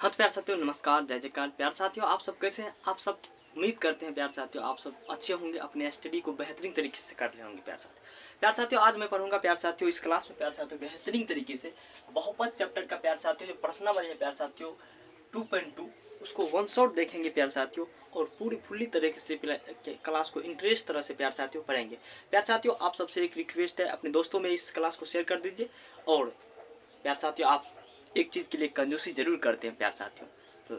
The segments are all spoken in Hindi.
हाँ तो प्यार साथियों नमस्कार जय जयकार। प्यार साथियों आप सब कैसे हैं? आप सब उम्मीद करते हैं प्यार साथियों आप सब अच्छे होंगे, अपने स्टडी को बेहतरीन तरीके से कर रहे होंगे। प्यार साथियों आज मैं पढ़ूंगा प्यार साथियों इस क्लास में प्यार साथियों बेहतरीन तरीके से बहुपद चैप्टर का प्यार साथियों जो प्रश्न नंबर है प्यार साथियों 2.2 उसको वन शॉट देखेंगे प्यार साथियों और पूरी फुल्ली तरीके से क्लास को इंटरेस्ट तरह से प्यार साथियों पढ़ेंगे। प्यार साथियों आप सबसे एक रिक्वेस्ट है, अपने दोस्तों में इस क्लास को शेयर कर दीजिए और प्यार साथियों आप एक चीज़ के लिए कंजूसी जरूर करते हैं प्यार साथियों, तो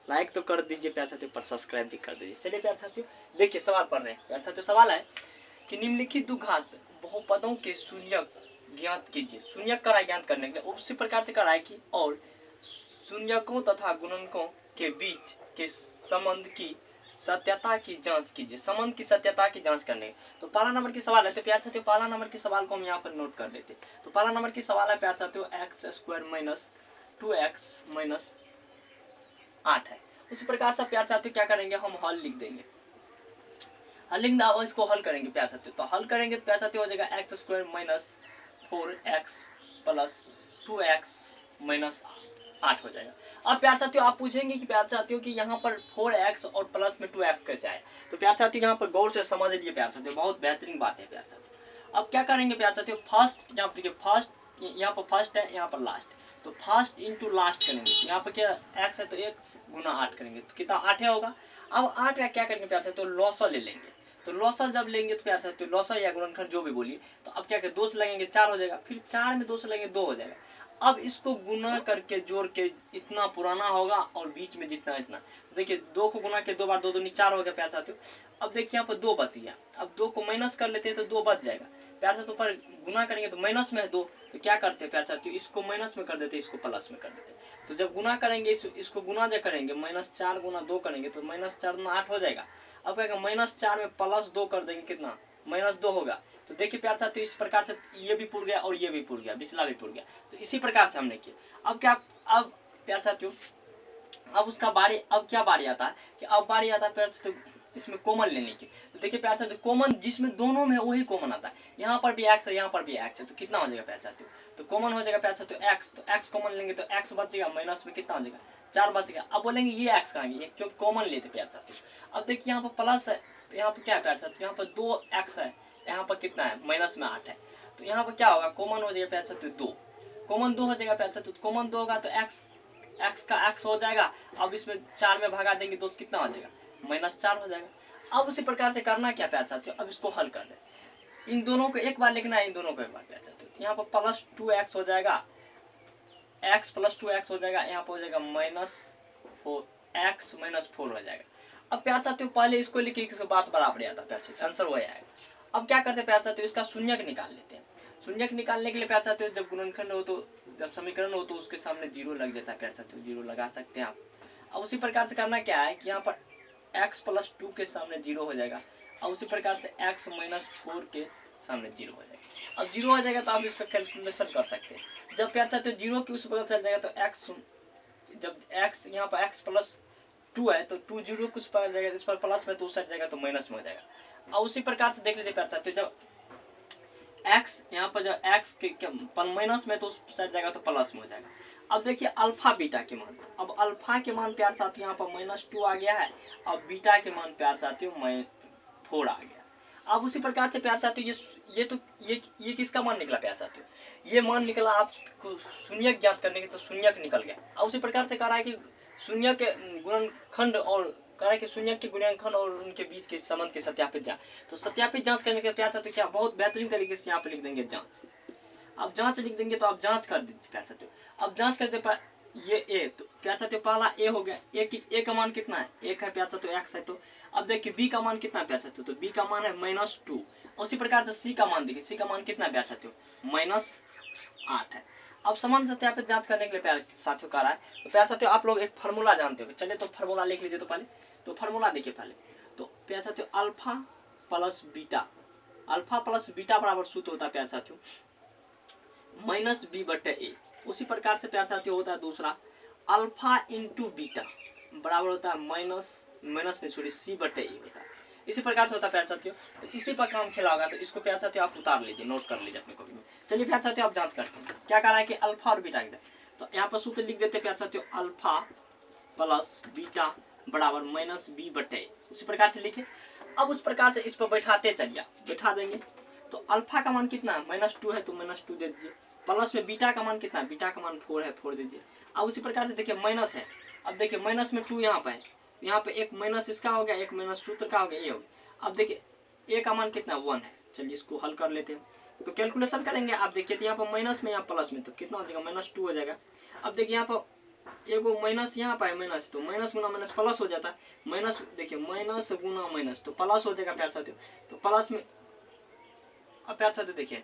लाइक तो कर दीजिए प्यार साथियों, पर सब्सक्राइब भी कर दीजिए। चलिए प्यार साथियों देखिए सवाल पढ़ रहे हैं। प्यार साथियों सवाल है कि निम्नलिखित द्विघात बहुपदों के शून्यक ज्ञात कीजिए। शून्यक कराए ज्ञात करने के लिए उसी प्रकार से कराए की और शून्यकों तथा गुणनकों के बीच के संबंध की सत्यता की जांच कीजिए। संबंध की सत्यता की जांच करने तो पहला नंबर की सवाल है। तो प्यार साथियों पहला नंबर की सवाल को हम यहाँ पर नोट कर लेते। तो पहला नंबर की सवाल है प्यार साथियों x square minus 2x minus 8 है। उसी प्रकार से प्यार साथियों क्या करेंगे, हम हल लिख देंगे। हल लिखना और इसको हल करेंगे प्यार साथियों। तो हल करेंगे तो प्यार साथियों हो जाएगा x square minus 4x plus 2x minus 8 हो जाएगा। अब प्यार साथियों आप पूछेंगे कि प्यार साथियों कि यहाँ पर 4x और प्लस में 2x कैसे आया। तो प्यार साथियों यहाँ पर गौर से समझ लीजिए प्यार साथियों, बहुत बेहतरीन बात है प्यार साथियों। अब क्या करेंगे प्यार साथियों, फर्स्ट यहाँ पर फर्स्ट यहाँ पर फर्स्ट है, यहाँ पर लास्ट, तो फर्स्ट इंटू लास्ट करेंगे। यहाँ पर क्या x है तो 1 गुना 8 करेंगे तो कितना 8 है होगा। अब 8 का क्या करेंगे प्यार साथियों, लॉसा ले लेंगे। तो लॉसा जब लेंगे तो प्यार साथियों लॉसा या गुणनखंड जो भी बोलिए, तो अब क्या करें 2 से लगेंगे 4 हो जाएगा, फिर 4 में 2 से लगेंगे 2 हो जाएगा। अब इसको गुना करके जोड़ के इतना पुराना होगा और बीच में जितना इतना, देखिए 2 को गुना के 2 बार 2 दूनी 4 हो गया प्यार साथियों। अब देखिए यहाँ पर 2 बच गया, अब 2 को माइनस कर लेते हैं तो 2 बच जाएगा प्यार साथियों। पर गुना करेंगे तो माइनस में है 2, तो क्या करते हैं प्यार साथियों इसको माइनस में कर देते, इसको प्लस में कर देते। तो जब गुना करेंगे इसको गुना जब करेंगे -4 गुना 2 करेंगे तो -4 गुना 8 हो जाएगा। अब क्या -4 में +2 कर देंगे कितना -2 होगा। तो देखिए प्यार साथियों इस प्रकार से ये भी पूर गया और ये भी पूर गया, पिछला भी पूर गया। तो इसी प्रकार से हमने किया। अब क्या, अब प्यार साथियों अब उसका बारी, अब क्या बारी आता है कि अब बारी आता है प्यार साथियों इसमें कॉमन लेने की। तो देखिए प्यार साथियों कॉमन जिसमें दोनों में वही कॉमन आता है, यहाँ पर भी x है यहाँ पर भी x है, तो कितना हो जाएगा प्यार साथियों, तो कॉमन हो जाएगा प्यार साथियों x। तो x कॉमन लेंगे तो x बचेगा, माइनस में कितना हो जाएगा 4 बच गया। अब बोलेंगे ये x करेंगे क्योंकि कॉमन लेते प्यार साथियों। अब देखिए यहाँ पर प्लस है, यहाँ पर क्या है प्यार साथियों, यहाँ पर 2x है, यहाँ पर कितना है माइनस में 8 है। तो यहाँ पर क्या होगा कॉमन हो जाएगा प्यार साथियों 2, कॉमन 2 हो जाएगा प्यार साथियों। कॉमन 2 होगा तो x का x हो जाएगा। अब इसमें 4 में भगा देंगे तो कितना हो जाएगा -4 हो जाएगा। अब उसी प्रकार से करना क्या प्यार साथियों, अब इसको हल कर दे। इन दोनों को एक बार लिखना है, इन दोनों को एक बार प्यार साथियों। यहाँ पर +2x हो जाएगा, x + 2x हो जाएगा, यहाँ पर हो जाएगा -4x - 4 हो जाएगा। अब प्यार साथियों पहले इसको लिखिए कि बात बराबर आता प्यार साथियों, आंसर वही आएगा। अब क्या करते हैं प्यार साथियों इसका शून्यक निकाल लेते हैं। शून्यक निकालने के लिए प्यार साथियों जब गुणनखंड हो तो जब समीकरण हो तो उसके सामने 0 लग जाता है प्यार साथियों, 0 लगा सकते हैं आप। अब उसी प्रकार से करना क्या है कि यहाँ पर x + 2 के सामने 0 हो जाएगा और उसी प्रकार से x - 4 के सामने 0 हो जाएगा। अब 0 हो जाएगा तो आप इसका कैलकुलेशन कर सकते हैं। जब प्यार साथियों 0 की उस बगल चल जाएगा तो x, जब x यहाँ पर x + 2 है तो 2 0 कुछ पर जाएगा, इस पर प्लस में तो उस साइड जाएगा तो माइनस में हो जाएगा। और उसी प्रकार से देख लीजिए प्यार साथियों जब x यहाँ पर जब x के माइनस में तो उस साइड जाएगा तो प्लस में हो जाएगा। अब देखिए अल्फा बीटा के मान, अब अल्फा के मान प्यार साथियों यहाँ पर -2 आ गया है और बीटा के मान प्यार साथियों 4 आ गया। अब उसी प्रकार से प्यार साथियों ये किसका मान निकला प्यार साथियों, ये मान निकला आपको शून्यक ज्ञात करने के, तो शून्यक निकल गया। अब उसी प्रकार से कह रहा है कि शून्य के गुणनखंड और कह रहा है कि शून्य के गुणनखंड और उनके बीच के संबंध के सत्यापित जांच। तो सत्यापित जांच करने के प्यार साथियों क्या बहुत बेहतरीन तरीके से यहाँ पे लिख देंगे जांच। अब जांच लिख देंगे तो आप जांच कर दीजिए प्यार साथियों। अब जांच करते पर ये a, तो प्यार साथियों पहला a हो गया, a का मान कितना है 1 है प्यार साथियों, x है। तो अब देखिए b का मान कितना है प्यार साथियों, तो b का मान है -2। उसी प्रकार से c का मान देखिए, c का मान कितना है प्यार साथियों -8 है। अब संबंध सत्यापित जांच करने के लिए प्यार साथियों कह रहा है। तो प्यार साथियों आप लोग एक फार्मूला जानते हो, चलिए तो फार्मूला लिख लीजिए। तो पहले तो फार्मूला देखिए पहले, तो प्यार साथियों अल्फा प्लस बीटा बराबर सूत्र होता है प्यार साथियों -b/a। उसी प्रकार से प्यार साथियों होता है दूसरा अल्फा इंटू बीटा बराबर होता है c/a होता है। इसी प्रकार से होता है प्यार साथियों। तो इसी पर काम खेला होगा, तो इसको प्यार साथियों आप उतार लीजिए, नोट कर लीजिए अपने कॉपी में। चलिए प्यार साथियों आप जांच करते हैं क्या कह रहा है कि अल्फा और बीटा तो यहाँ पर सूत्र लिख देते प्यार साथियों, अल्फा प्लस बीटा बराबर माइनस बी बटे ए। उसी प्रकार से लिखे। अब उस प्रकार से इस पर बैठाते चलिए, बैठा देंगे तो अल्फा का मान कितना है, -2 है तो -2 दे दीजिए। प्लस में बीटा का मान कितना है, बीटा का मान 4 है, 4 दीजिए। अब उसी प्रकार से देखिए माइनस है, अब देखिए माइनस में 2 यहाँ पे है, यहाँ पे एक माइनस इसका हो गया, एक माइनस सूत्र का हो गया, ये हो गया। अब देखिए ए का मान कितना 1 है। चलिए इसको हल कर लेते हैं, तो कैलकुलेशन करेंगे। आप देखिए तो यहाँ पर माइनस में यहाँ प्लस में तो कितना हो जाएगा, -2 हो जाएगा। अब देखिए यहाँ पर एगो माइनस यहाँ पर है, माइनस तो माइनस गुना माइनस प्लस हो जाता है, माइनस देखिए माइनस गुना माइनस तो प्लस हो जाएगा प्यार साथियों। तो प्लस में अब प्यार साथियों देखिए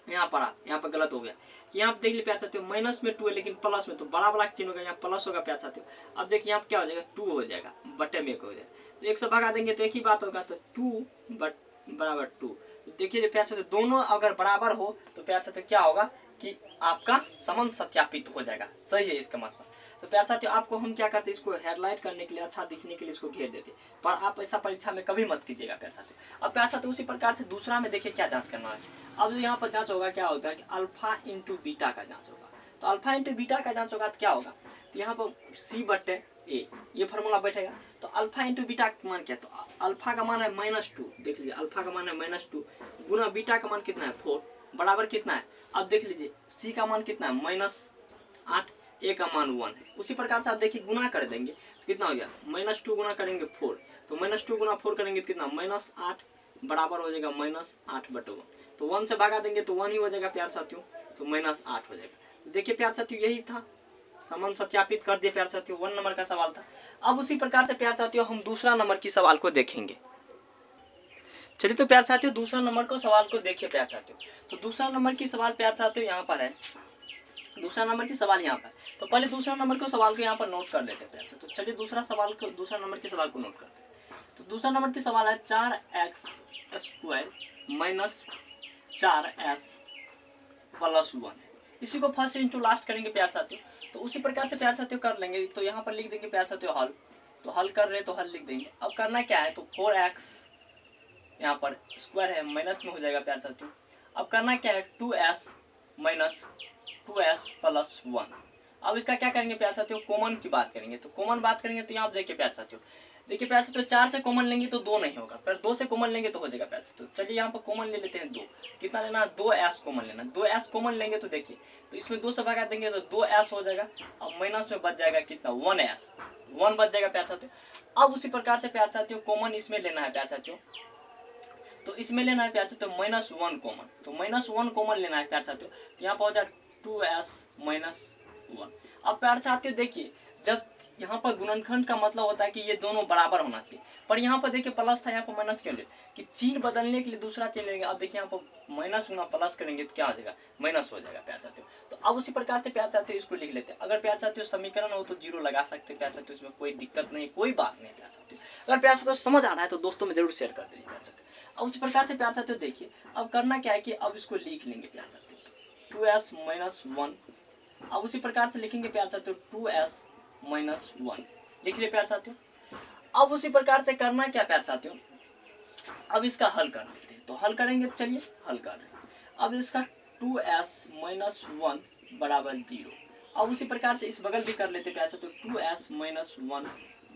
यहाँ पर यहाँ पर गलत हो गया, यहाँ पे देख लीजिए प्यार साथियों माइनस में 2 है लेकिन प्लस में, तो बड़ा वाला चिन्ह होगा, यहाँ प्लस होगा प्यार साथियों। अब देखिए यहाँ पे क्या हो जाएगा, 2 हो जाएगा, बटे में 1 हो जाएगा। तो 1 से भगा देंगे तो एक ही बात होगा, तो 2 बराबर 2। देखिए प्यार साथियों दोनों अगर बराबर हो तो प्यार साथियों क्या होगा कि आपका संबंध सत्यापित हो जाएगा, सही है इसका मतलब। तो प्यार साथियों आपको हम क्या करते हैं, इसको हेडलाइट करने के लिए, अच्छा दिखने के लिए इसको घेर देते, पर आप ऐसा परीक्षा में कभी मत कीजिएगा प्यार साथियों। अब प्यार साथियों उसी प्रकार से दूसरा में देखिए क्या जांच करना है। अब यहाँ पर जांच होगा, क्या होता है कि अल्फा इंटू बीटा का जांच होगा। तो अल्फा इंटू बीटा का जांच होगा तो क्या होगा, तो यहाँ पर सी बटे ए ये फॉर्मूला बैठेगा। तो अल्फा इंटू बीटा का मान क्या है, तो अल्फा का मान है -2, देख लीजिए अल्फा का मान है -2 गुना बीटा का मान कितना है 4 बराबर कितना है। अब देख लीजिए सी का मान कितना है -8, ए का मान 1 है। उसी प्रकार से आप देखिए गुना कर देंगे तो कितना हो गया, -2 गुना करेंगे 4, तो -2 गुना 4 करेंगे तो कितना -8 बराबर हो जाएगा -8 बटे 1। तो 1 से भागा देंगे तो 1 ही हो जाएगा प्यार साथियों, तो -8 हो जाएगा। तो देखिए प्यार साथियों यही था, संबंध सत्यापित कर दिए प्यार साथियों, 1 नंबर का सवाल था। अब उसी प्रकार से प्यार साथियों हम दूसरा नंबर की सवाल को देखेंगे। चलिए तो प्यार साथियों दूसरा नंबर को सवाल को देखिए प्यार साथियों। तो दूसरा नंबर की सवाल प्यार साथियों यहाँ पर है, दूसरा नंबर की सवाल यहाँ पर। तो पहले दूसरा नंबर को सवाल को यहाँ पर नोट कर लेते हैं प्यार साथियों। तो चलिए दूसरा नंबर के सवाल को नोट करते हैं। तो दूसरा नंबर की सवाल है 4x² माइनस 4s प्लस 1 है। इसी को फर्स्ट इंटू लास्ट करेंगे प्यार साथियों। तो उसी प्रकार से प्यार साथियों कर लेंगे। तो यहाँ पर लिख देंगे प्यार साथियों हल, तो हल कर रहे तो हल लिख देंगे। अब करना क्या है, तो 4x यहाँ पर स्क्वायर है माइनस में हो जाएगा प्यार साथियों। अब करना क्या है 2s माइनस 2s प्लस 1। अब इसका क्या करेंगे प्यार साथियों, कॉमन की बात करेंगे। तो कॉमन बात करेंगे तो यहाँ देखिए प्यार साथियों, देखिए प्यार साथियों 4 से कॉमन लेंगे तो 2 नहीं होगा, पर 2 से कॉमन लेंगे तो हो जाएगा प्यार साथियों। चलिए यहाँ पर कॉमन ले लेते हैं 2, कितना लेना है 2s कॉमन लेना। 2s कॉमन लेंगे तो देखिए तो इसमें 2 से भगा देंगे तो 2s हो जाएगा। अब माइनस में बच जाएगा कितना 1 बच जाएगा प्यार साथियों। अब उसी प्रकार से प्यार साथियों कॉमन इसमें लेना है प्यार साथियों, तो इसमें लेना है प्यार साथियों -1 कॉमन, तो -1 कॉमन लेना है प्यार साथियों। तो यहाँ पर हो जाएगा 2s माइनस 1। अब प्यार साथियों देखिए जब यहाँ पर गुणनखंड का मतलब होता है कि ये दोनों बराबर होना चाहिए, पर यहाँ पर देखिए प्लस था यहाँ पर माइनस क्यों ले, कि चिन्ह बदलने के लिए दूसरा चिन्ह लेंगे। अब देखिए यहाँ पर माइनस गुना प्लस करेंगे तो क्या हो जाएगा, माइनस हो जाएगा प्यार साथियों। तो अब उसी प्रकार से प्यार साथियों इसको लिख लेते हैं। अगर प्यार साथियों समीकरण हो तो 0 लगा सकते हैं प्यार साथियों, इसमें कोई दिक्कत नहीं, कोई बात नहीं प्यार साथियों। अगर प्यार साथियों समझ आ रहा है तो दोस्तों में जरूर शेयर कर दीजिए प्यार साथियों। अब उसी प्रकार से प्यार साथियों देखिए अब करना क्या है कि अब इसको लिख लेंगे प्यार साथियों 2s माइनस 1। अब उसी प्रकार से लिखेंगे प्यार साथियों 2s माइनस 1 लिख लिया प्यार साथियों। अब उसी प्रकार से करना क्या प्यार साथियों, अब इसका हल कर लेते हैं। तो हल करेंगे, चलिए हल कर रहे हैं। अब इसका 2s माइनस 1 बराबर 0। अब उसी प्रकार से इस बगल भी कर लेते प्यार साथियों 2s माइनस 1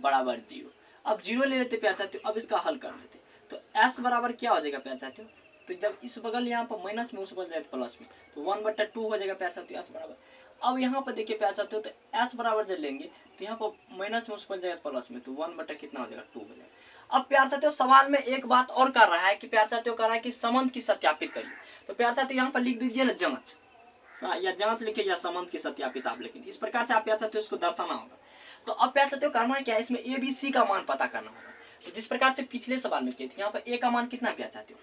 बराबर 0। अब 0 ले लेते प्यार साथियों। अब इसका हल कर लेते, तो s बराबर क्या हो जाएगा प्यार साथियों, तो जब इस बगल यहाँ पर माइनस में उस बगल जाएगा प्लस में, तो 1/2 हो जाएगा प्यार साथियों s बराबर। अब यहाँ पर देखिए प्यार साथियों तो s बराबर जब लेंगे तो यहाँ पर माइनस में उस पर जाएगा प्लस में, तो 1 कितना हो जाएगा 2 हो जाएगा। अब प्यार साथियों सवाल में एक बात और कर रहा है कि प्यार साथियों कर रहा है कि संबंध की सत्यापित करिए। तो प्यार साथियों यहाँ पर लिख दीजिए ना जांच, या जांच लिखे या संबंध की सत्यापित आप, लेकिन इस प्रकार से आप प्यार साथियों इसको दर्शाना होगा। तो अब प्यार साथियों करना है क्या, इसमें ए बी सी का मान पता करना होगा। तो जिस प्रकार से पिछले सवाल में किए थे, यहाँ पर ए का मान कितना है प्यार साथियों,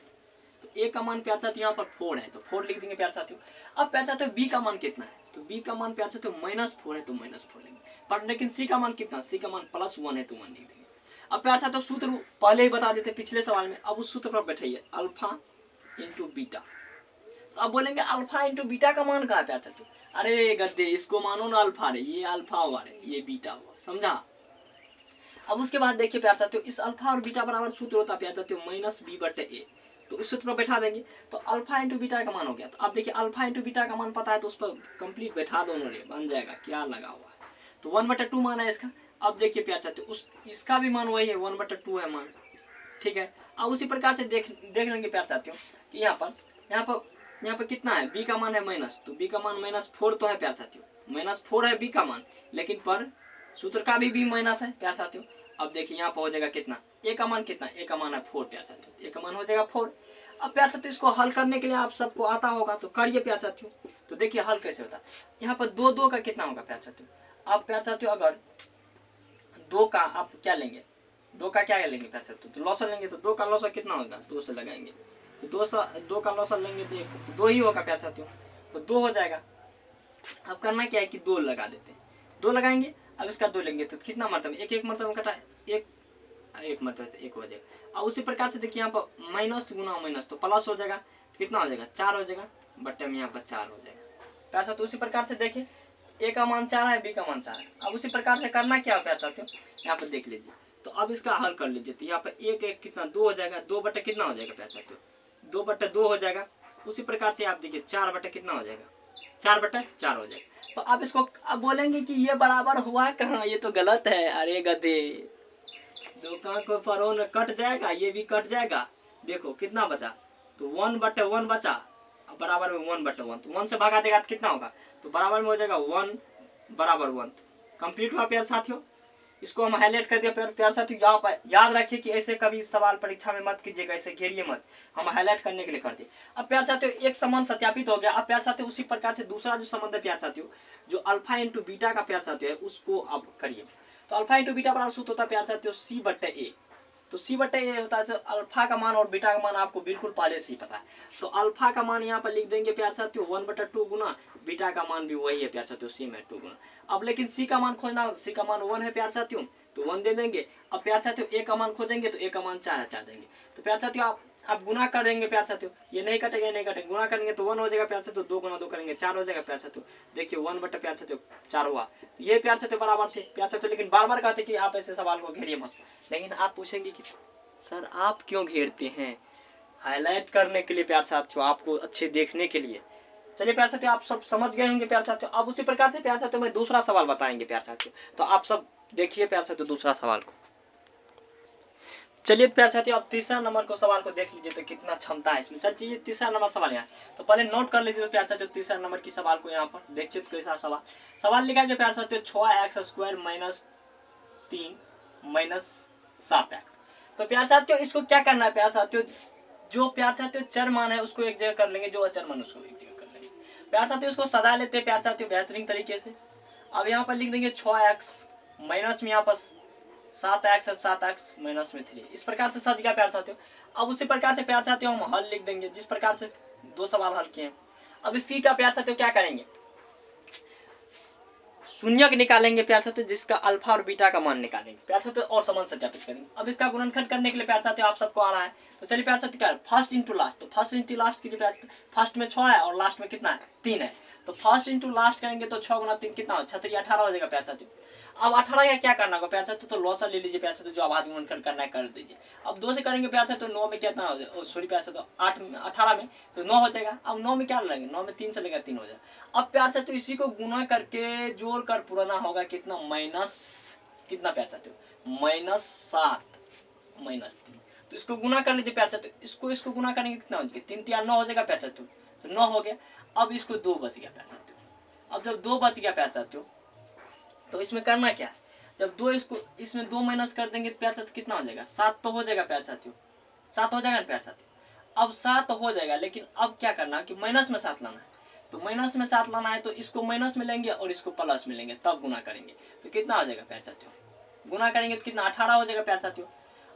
तो ए का मान प्यार साथियों यहाँ पर 4 है, तो 4 लिख देंगे प्यार साथियों। अब प्यार साथियों बी का मान कितना है, तो बी का मान प्यार साथियों -4 है, तो -4 लेंगे। पर लेकिन सी का मान कितना, सी का मान +1 है, तो 1 लिख देंगे। अब प्यार साथियों सूत्र पहले ही बता देते पिछले सवाल में, अब उस सूत्र पर बैठाइए अल्फा इंटू बीटा। तो अब बोलेंगे अल्फा इंटू बीटा का मान कहाँ है प्यार साथियों, अरे गद्दे इसको मानो ना अल्फा रे, ये अल्फा हुआ रे, ये बीटा हुआ, समझा। अब उसके बाद देखिए प्यार साथियों इस अल्फा और बीटा बराबर सूत्र होता है प्यार साथियों -b/a। तो इस सूत्र पर बैठा देंगे तो अल्फा इंटू बीटा का मान हो गया। तो अब देखिए अल्फा इंटू बीटा का मान पता है तो उस पर कंप्लीट बैठा दो, उन्होंने बन जाएगा क्या लगा हुआ है। तो 1/2 मान है इसका। अब देखिए प्यार चाहते उस इसका भी मान वही है, 1/2 है मान, ठीक है। अब उसी प्रकार से देख लेंगे प्यार चाहते हो कि यहाँ पर कितना है, बी का मान है माइनस, तो बी का मान -4 तो है प्यार साथियों, -4 है बी का मान, लेकिन पर सूत्र का भी माइनस है प्यार साथियों। अब देखिए यहाँ पर हो जाएगा कितना, ए का मान कितना, ए का मान है 4 प्यार साथियों, ए का मान हो जाएगा 4। अब प्यार साथियों इसको हल करने के लिए आप सबको आता होगा तो करिए प्यार साथियों। तो देखिए हल कैसे होता है, यहाँ पर 2 का कितना होगा प्यार साथियों। आप प्यार साथियों अगर 2 का आप क्या लेंगे, 2 का क्या लेंगे प्यार साथियों, तो लॉसर लेंगे, तो 2 का लॉसर कितना होगा, 2 से लगाएंगे, तो 2 का लॉसर लेंगे तो 2 ही होगा प्यार साथियों, तो 2 हो जाएगा। अब करना क्या है कि 2 लगा देते हैं, 2 लगाएंगे। अब इसका 2 लेंगे तो कितना मरतबा, एक मरतबा कटा, एक मरतबा तो 1 हो जाएगा। और उसी प्रकार से देखिए यहाँ पर माइनस गुना माइनस तो प्लस हो जाएगा, तो कितना हो जाएगा 4 हो जाएगा, बट्टे में यहाँ पर 4 हो जाएगा प्यार साथियों। उसी प्रकार से देखिए ए का मान 4 है, बी का मान 4 है। अब उसी प्रकार से करना क्या प्यार साथियों, यहाँ पर देख लीजिए। तो अब इसका हल कर लीजिए, तो यहाँ पर एक कितना 2 हो जाएगा, 2 बटे कितना हो जाएगा प्यार साथियों, 2/2 हो जाएगा। उसी प्रकार से आप देखिए 4 बटे कितना हो जाएगा, 4/4 हो जाएगा। तो अब इसको अब बोलेंगे कि ये बराबर हुआ कहाँ, ये तो गलत है, अरे गधे, 2 को फरो न कट जाएगा, ये भी कट जाएगा। देखो कितना बचा, तो 1/1 बचा, बराबर में 1/1, तो 1 से भागा देगा तो कितना होगा, तो बराबर में हो जाएगा 1 बराबर 1। कंप्लीट हुआ प्यार साथियों। इसको हम हाईलाइट कर दिया प्यार साथियों। यहाँ पर याद रखिए कि ऐसे कभी सवाल परीक्षा में मत कीजिएगा, ऐसे घेरिए मत, हम हाईलाइट करने के लिए कर दिए। अब प्यार साथियों एक संबंध सत्यापित हो गया। अब प्यार साथियों उसी प्रकार से दूसरा जो संबंध है प्यार साथियों, जो अल्फा इंटू बीटा का प्यार साथियों है, उसको अब करिए। तो अल्फा इंटू बीटा बराबर सूत्र होता है प्यार साथियों C/A। तो C/A होता है, तो अल्फा का मान और बीटा का मान आपको बिल्कुल पहले से ही पता है। तो अल्फा का मान यहाँ पर लिख देंगे प्यार साथियों 1/2 गुना, बीटा का मान भी वही है प्यार साथियों C/2 गुना। अब लेकिन C का मान खोजना, C का मान 1 है प्यार साथियों, तो 1 दे देंगे। अब प्यार साथियों A का मान खोजेंगे तो A का मान 4 है, 4 देंगे। तो प्यार साथियों आप गुना करेंगे प्यार साथियों, ये नहीं कटेगा, नहीं कटेगा, गुना करेंगे तो 1 हो जाएगा प्यार साथियों, 2 गुना 2 करेंगे 4 हो जाएगा प्यार साथियों। देखिए 1 प्यार साथियों 4 हुआ। तो ये प्यार साथियों बराबर थे प्यार साथियों। लेकिन बार बार कहते कि आप ऐसे सवाल को घेरिए मत, लेकिन आप पूछेंगे कि सर आप क्यों घेरते हैं, हाईलाइट करने के लिए प्यार साथियों, आपको अच्छे देखने के लिए। चलिए प्यार साथियों आप सब समझ गए होंगे प्यार साथियों। अब उसी प्रकार से प्यार साथियों मैं दूसरा सवाल बताएंगे प्यार साथियों, तो आप सब देखिए प्यार साथियों दूसरा सवाल को। चलिए प्यार साथियों अब तीसरा नंबर को सवाल को देख लीजिए तो कितना क्षमता है इसमें। चलिए तीसरा नंबर सवाल यहाँ, तो पहले नोट कर लीजिए तो प्यार साथियों तीसरा नंबर की सवाल को यहाँ पर देखिए तो कैसा सवाल लिखा है प्यार साथियों, 6x² - 3 - 7x। तो प्यार साथियों इसको क्या करना है प्यार साथियों, जो प्यार साथियों चर मान है उसको एक जगह कर लेंगे, जो अचर मान उसको एक जगह कर लेंगे प्यार साथियों। इसको सजा लेते हैं प्यार साथियों बेहतरीन तरीके से। अब यहाँ पर लिख देंगे 6x माइनस में यहाँ पर 7x 7x माइनस में 3, इस प्रकार से सज गया प्यार साथियों। अब उसी प्रकार से प्यार साथियों हम हल लिख देंगे, जिस प्रकार से 2 सवाल हल किए हैं। अब इसी का प्यार साथियों क्या करेंगे, शून्यक निकालेंगे प्यार साथियों, जिसका अल्फा और बीटा का मान निकालेंगे प्यार साथियों और संबंध सत्यापित करेंगे। अब इसका गुणनखंड करने के लिए प्यार साथियों आप सबको आ रहा है, तो चलिए प्यार साथियों क्या है, फर्स्ट इंटू लास्ट। तो फर्स्ट इंटू लास्ट के लिए प्यार साथियों फर्स्ट में 6 है और लास्ट में कितना है 3 है, तो फर्स्ट इंटू लास्ट करेंगे तो 6 गुना 3 कितना हो, 36 18 हो जाएगा प्यार साथियों। अब 18 का क्या करना होगा प्यार साथियों, तो लॉसर ले लीजिए प्यार साथियों, जो आवाज गुणनखंड करना है कर दीजिए। अब 2 से करेंगे प्यार साथियों, 9 में कितना हो जाएगा, सॉरी प्यार साथियों 18 में तो 9 हो जाएगा। अब 9 में क्या लगेंगे, 9 में 3 से लेगा 3 हो जाएगा। अब प्यार साथियों इसी को गुना करके जोड़ कर पुराना होगा कितना, माइनस कितना प्यार साथियों, -7 -3। तो इसको गुना कर लीजिए प्यार साथियों, इसको गुना करेंगे कितना हो जाएगा, 3 3 9 हो जाएगा प्यार साथियों, तो 9 हो गया। अब इसको 2 बच गया प्यार साथियों। अब जब 2 बच गया प्यार साथियों तो इसमें करना क्या, जब 2 इसमें 2 माइनस कर देंगे प्यार साथियों कितना हो जाएगा, 7 तो हो जाएगा प्यार साथियों, 7 हो जाएगा प्यार साथियों। अब 7 हो जाएगा, लेकिन अब क्या करना कि माइनस में 7 लाना है, तो माइनस में 7 लाना है तो इसको माइनस में लेंगे और इसको प्लस में लेंगे, तब गुना करेंगे तो कितना हो जाएगा प्यार साथियों, गुना करेंगे तो कितना 18 हो जाएगा प्यार साथियों,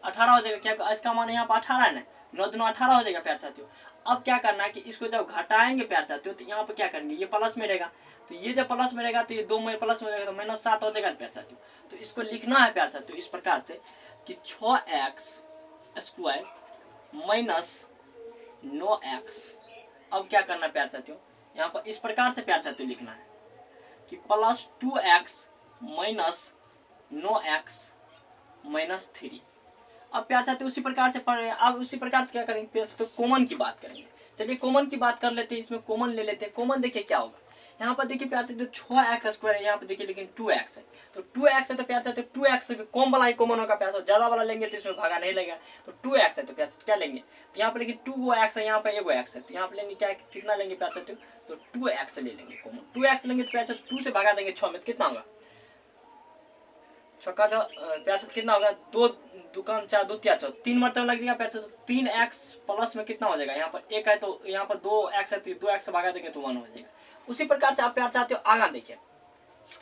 18 हो जाएगा। क्या इसका मान यहाँ पर 18 है ना, 9 दूना 18 हो जाएगा प्यार साथियों। अब क्या करना है कि इसको जब घटाएंगे प्यार साथियों तो यहाँ पर क्या करेंगे, ये प्लस में रहेगा, तो ये जब प्लस में रहेगा तो ये 2 में प्लस में रहेगा तो -7 हो जाएगा प्यार साथियों। तो इसको लिखना है प्यार साथियों इस प्रकार से कि 6x² - 9x। अब क्या करना है प्यार साथियों, यहाँ पर इस प्रकार से प्यार साथियों लिखना है कि +2x - 9x - 3। अब प्यार साथियों उसी प्रकार से पढ़ रहे हैं। अब उसी प्रकार से क्या करेंगे प्यार साथियों, कॉमन की बात करेंगे। चलिए कॉमन की बात कर लेते हैं, इसमें कॉमन ले लेते हैं। कॉमन देखिए क्या होगा, यहाँ पर देखिए प्यार साथियों 6x² है, यहाँ पर देखिए लेकिन 2x है। तो 2x है तो प्यार साथियों 2x से कम वाला ही कॉमन होगा प्यार साथियों, ज्यादा वाला लेंगे तो इसमें भागा नहीं लगेगा। तो 2x है तो प्यार साथियों क्या लेंगे, तो यहाँ पर लेकिन 2x है, यहाँ पर 1x है, तो यहाँ पर लेंगे क्या, कितना लेंगे प्यार साथियों, तो 2x ले लेंगे कॉमन। 2x लेंगे तो प्यार साथियों 2 से भागा देंगे 6 में, तो कितना होगा, छक्का जो प्यार साथियों कितना होगा, 2 दुकान 4 2 3 3 मरतबा लग जाएगा प्यार साथियों। 3x प्लस में कितना हो जाएगा, यहाँ पर 1 है तो यहाँ पर 2x है, तो 2x से भागा देंगे तो 1 हो जाएगा। उसी प्रकार से आप प्यार साथियों आगे देखिए,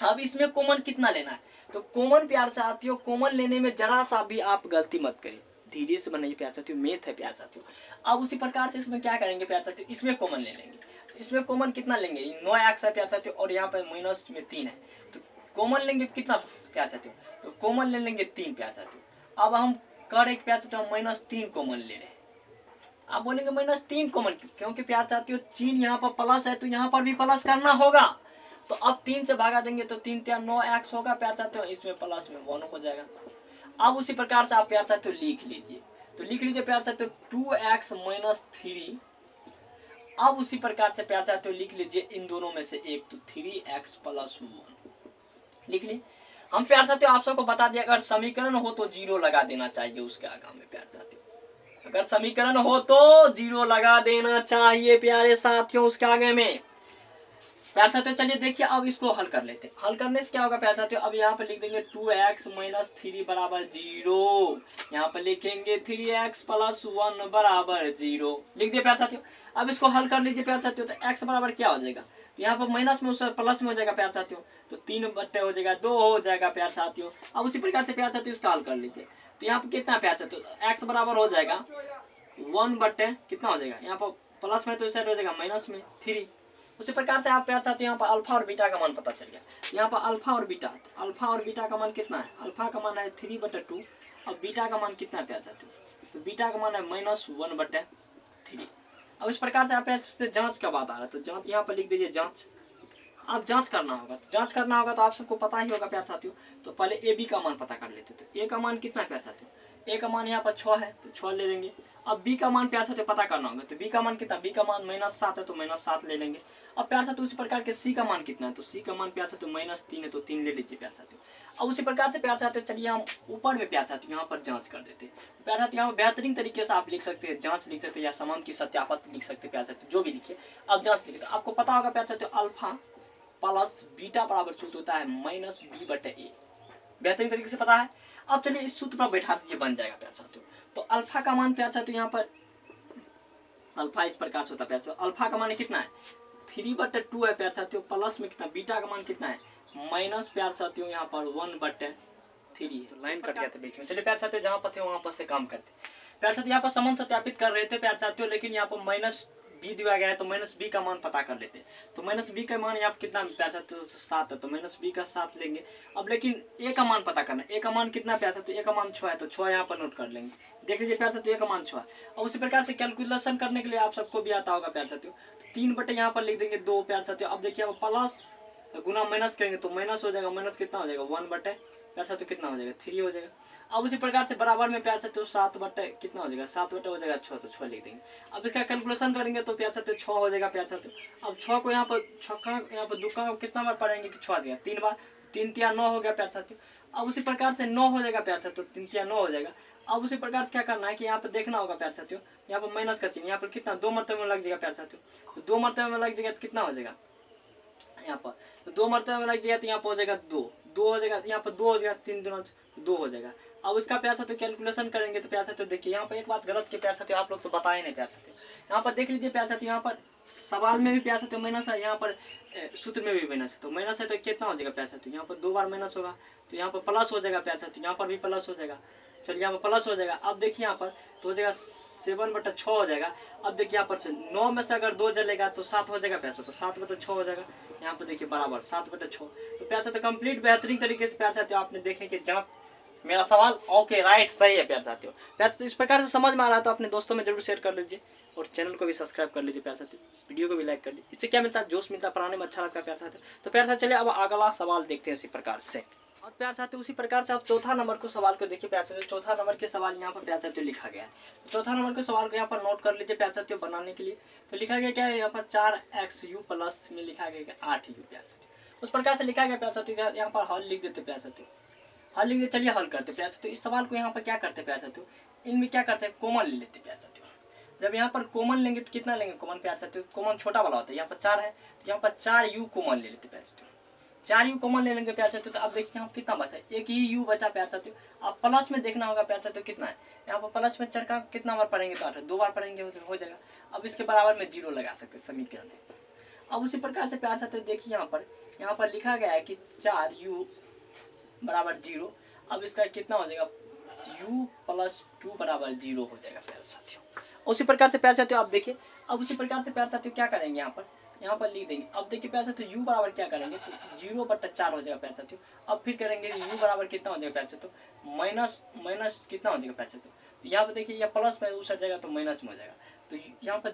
अब इसमें कॉमन कितना लेना है, तो कॉमन प्यार साथियों कॉमन लेने में जरा सा भी आप गलती मत करें, धीरे से बनाइए प्यार साथियों, मेथ है प्यार साथियों। अब उसी प्रकार से इसमें क्या करेंगे प्यार साथियों, इसमें कॉमन ले लेंगे। तो इसमें कॉमन कितना लेंगे, 9x है प्यार साथियों, और यहाँ पर माइनस में 3 है, तो कॉमन लेंगे कितना प्यार साथियों, तो कॉमन ले लेंगे 3 प्यार साथियों। अब हम कर एक प्यार साथियों -3 कॉमन ले रहे हैं। आप बोलेंगे -3 कॉमन, क्योंकि प्यार साथियों चिन्ह यहाँ पर प्लस है तो यहाँ पर भी प्लस करना होगा। तो अब 3 से भागा देंगे तो 3 3 9x होगा प्यार साथियों, इसमें प्लस में 1 हो जाएगा। अब उसी प्रकार से आप प्यार साथियों लिख लीजिए, तो लिख लीजिए प्यार साथियों 2x - 3। अब उसी प्रकार से प्यार साथियों लिख लीजिए इन दोनों में से एक, तो 3x + 1 लिख ली। हम प्यार साथियों आप सबको बता दिया, अगर समीकरण हो तो 0 लगा देना चाहिए उसके आगे में प्यार साथियों, अगर समीकरण हो तो 0 लगा देना चाहिए प्यारे साथियों उसके आगे में प्यार साथियों। चलिए देखिए अब इसको हल कर लेते हैं। हल करने से क्या होगा प्यार साथियों, अब यहाँ पर लिख देंगे 2x - 3 = 0, यहाँ पर लिखेंगे 3x + 1 = 0 लिख दिया प्यार साथियों। अब इसको हल कर लीजिए प्यार साथियों, तो x बराबर क्या हो जाएगा, तो यहाँ पर माइनस में उससे प्लस में हो जाएगा प्यार साथियों, तो 3 हो जाएगा 2 हो जाएगा प्यार साथियों। अब उसी प्रकार से प्यार साथियों इसका हल कर लीजिए, तो यहाँ पर कितना प्यार साथियों, x बराबर हो जाएगा 1 कितना हो जाएगा, यहाँ पर प्लस में तो इस साइड हो जाएगा माइनस में 3। उसी प्रकार से आप प्यार साथियों यहाँ पर अल्फा और बीटा का मान पता चल गया। यहाँ पर अल्फा और बीटा का मान कितना है, अल्फा का मान है 3/2 और बीटा का मान कितना है प्यार साथियों, तो बीटा का मान है -1/3। अब इस प्रकार से आप जांच का बात आ रहा है, तो जांच यहाँ पर लिख दीजिए जांच। आप जांच करना होगा, तो आप सबको पता ही होगा प्यार साथियों। तो पहले ए बी का मान पता कर लेते, तो ए का मान कितना है प्यार साथियों, ए का मान यहाँ पर 6 है तो 6 ले लेंगे। अब बी का मान प्यार साथियों पता करना होगा, तो बी का मान कितना, बी का मान -7 है तो -7 ले लेंगे। अब प्यार साथियों उसी प्रकार के सी का मान कितना है, तो सी का मान प्यार साथियों -3 है तो 3 ले लीजिए प्यार साथियों। अब उसी प्रकार से प्यार साथियों चलिए हम ऊपर में प्यार साथियों यहाँ पर जांच कर देते हैं। प्यार साथियों यहाँ बेहतरीन तरीके से आप लिख सकते हैं, जांच लिख सकते हैं या समान की सत्यापन लिख सकते हैं प्यार साथियों, जो भी लिखिए। अब जांच लिखिए, आपको पता होगा प्यार साथियों अल्फा प्लस बीटा बराबर सूत्र होता है -b/a, बेहतरीन तरीके से पता है। अब चलिए इस सूत्र पर बैठा दीजिए, बन जाएगा प्यार साथियों। तो अल्फा का मान प्यार साथियों यहाँ पर अल्फा इस प्रकार से होता है प्यार साथियों, अल्फा का मान कितना है 3/2 है प्यार साथियों, प्लस में कितना बीटा का मान कितना है माइनस प्यार साथियों यहाँ पर 1/3 है। तो लाइन कट गया था बीच में। चलिए प्यार साथियों जहाँ पर थे वहां पर से काम करते प्यार साथियों। यहाँ पर समान सत्यापित कर रहे थे प्यार साथियों, लेकिन यहाँ पर -b दिया गया है तो -b का मान पता कर लेते हैं। तो -b का मान यहाँ कितना प्यार साथियों 7 है, तो -b का 7 लेंगे। अब लेकिन a का मान पता करना, a का मान कितना प्यार साथियों, a का मान 6 है तो 6 यहाँ पर नोट कर लेंगे। देख लीजिए प्यार साथियों a का मान 6 है। और उसी प्रकार से कैलकुलेशन करने के लिए आप सबको भी आता होगा प्यार साथियों, 3 यहाँ पर लिख देंगे 2 प्यार साथियों। अब देखिए प्लस गुना माइनस करेंगे तो माइनस हो जाएगा, माइनस कितना हो जाएगा 1 प्यार साथियों कितना हो जाएगा 3 हो जाएगा। अब उसी प्रकार से बराबर में प्यार साथियों 7 कितना हो जाएगा 7 हो जाएगा 6, तो 6 लिख देंगे। अब इसका कैलकुलेशन करेंगे तो प्यार साथियों 6 हो जाएगा प्यार साथियों। अब 6 को यहाँ पर छक्का यहाँ पर दुक्का कितना बार पढ़ेंगे कि 6 देगा 3 बार, 3 3 9 हो गया प्यार साथियों। अब उसी प्रकार से 9 हो जाएगा प्यार साथियों, 3 3 9 हो जाएगा। अब उसी प्रकार से क्या करना है कि यहाँ पर देखना होगा प्यार साथियों, यहाँ पर माइनस का चिन्ह, यहाँ पर कितना 2 मरतबे में लग जाएगा प्यार साथियों, तो 2 मरतबे में लग जाएगा तो कितना हो जाएगा यहाँ पर, तो 2 मरतबे में लग जाएगा तो यहाँ पर हो जाएगा 2 हो जाएगा, यहाँ पर 2 हो जाएगा, 3 दूना 2 हो जाएगा। अब इसका प्यार साथियों कैलकुलेशन करेंगे तो प्यार साथियों देखिए यहाँ पर एक बात गलत के प्यार साथियों आप लोग तो बताए नहीं प्यार साथियों। यहाँ पर देख लीजिए प्यार साथियों, यहाँ पर सवाल में भी प्यार साथियों माइनस है, यहाँ पर सूत्र में भी माइनस है, तो माइनस है तो कितना हो जाएगा प्यार साथियों, यहाँ पर 2 बार माइनस होगा तो यहाँ पर प्लस हो जाएगा प्यार साथियों, यहाँ पर भी प्लस हो जाएगा। चलिए यहाँ पर प्लस हो जाएगा। अब देखिए यहाँ पर तो हो जाएगा 7/6 हो जाएगा। अब देखिए यहाँ पर से 9 में से अगर 2 जलेगा तो 7 हो जाएगा प्यार साथियों, 7/6 हो जाएगा। यहाँ पर देखिए बराबर 7/6। तो प्यार साथियों कंप्लीट बेहतरीन तरीके से प्यार साथियों आपने देखे कि जांच मेरा सवाल ओके राइट सही है प्यार साथियों। प्यार साथियों इस प्रकार से समझ में आ रहा है तो अपने दोस्तों में जरूर शेयर कर लीजिए और चैनल को भी सब्सक्राइब कर लीजिए प्यार साथियों, वीडियो को भी लाइक कर लीजिए। इससे क्या मिलता है, जोश मिलता है, पढ़ाने में अच्छा लगता है प्यार साथियों। तो प्यार साथियों चलिए अब अगला सवाल देखते हैं इसी प्रकार से। और प्यार साथियों उसी प्रकार से आप चौथा नंबर को सवाल को देखिए प्यार साथियों। चौथा नंबर के सवाल यहाँ पर प्यार साथियों लिखा गया है। तो चौथा नंबर के सवाल को यहाँ पर नोट कर लीजिए प्यार साथियों बनाने के लिए। तो लिखा गया क्या है यहाँ पर 4xu प्लस में लिखा गया 8u प्यार साथियों। उस प्रकार से लिखा गया प्यार साथियों। यहाँ पर हल लिख देते प्यार साथियों, हल लिख देते। चलिए हल करते प्यार साथियों। इस सवाल को यहाँ पर क्या करते प्यार साथियों, इनमें क्या करते हैं कॉमन ले लेते प्यार साथियों। जब यहाँ पर कॉमन लेंगे तो कितना लेंगे कॉमन प्यार साथियों, कॉमन छोटा वाला होता है। यहाँ पर 4 है तो यहाँ पर 4u कॉमन ले लेते प्यार साथियों। 4u कॉमन ले लेंगे प्यार साथियों। तो अब देखिए यहाँ कितना बचा, एक ही u बचा प्यार साथियों। अब प्लस में देखना होगा प्यार साथियों कितना है। यहाँ पर प्लस में 4 का कितना बार पढ़ेंगे तो 8, 2 बार पढ़ेंगे हो जाएगा। अब इसके बराबर में 0 लगा सकते हैं समीकरण में। अब उसी प्रकार से प्यार साथियों देखिए यहाँ पर लिखा गया है कि 4u बराबर 0। अब इसका कितना हो जाएगा, u प्लस 2 बराबर 0 हो जाएगा प्यार साथियों। उसी प्रकार से प्यार साथियों आप देखिए। अब उसी प्रकार से प्यार साथियों क्या करेंगे यहाँ पर लिख देंगे। अब देखिए प्यार साथियों u बराबर क्या करेंगे तो 0/4 हो जाएगा प्यार साथियों। अब फिर करेंगे u बराबर कितना हो जाएगा प्यार साथियों, माइनस कितना हो जाएगा प्यार साथियों। तो यहाँ पर देखिए यह प्लस में उतर जाएगा तो माइनस में हो जाएगा। तो यहाँ पर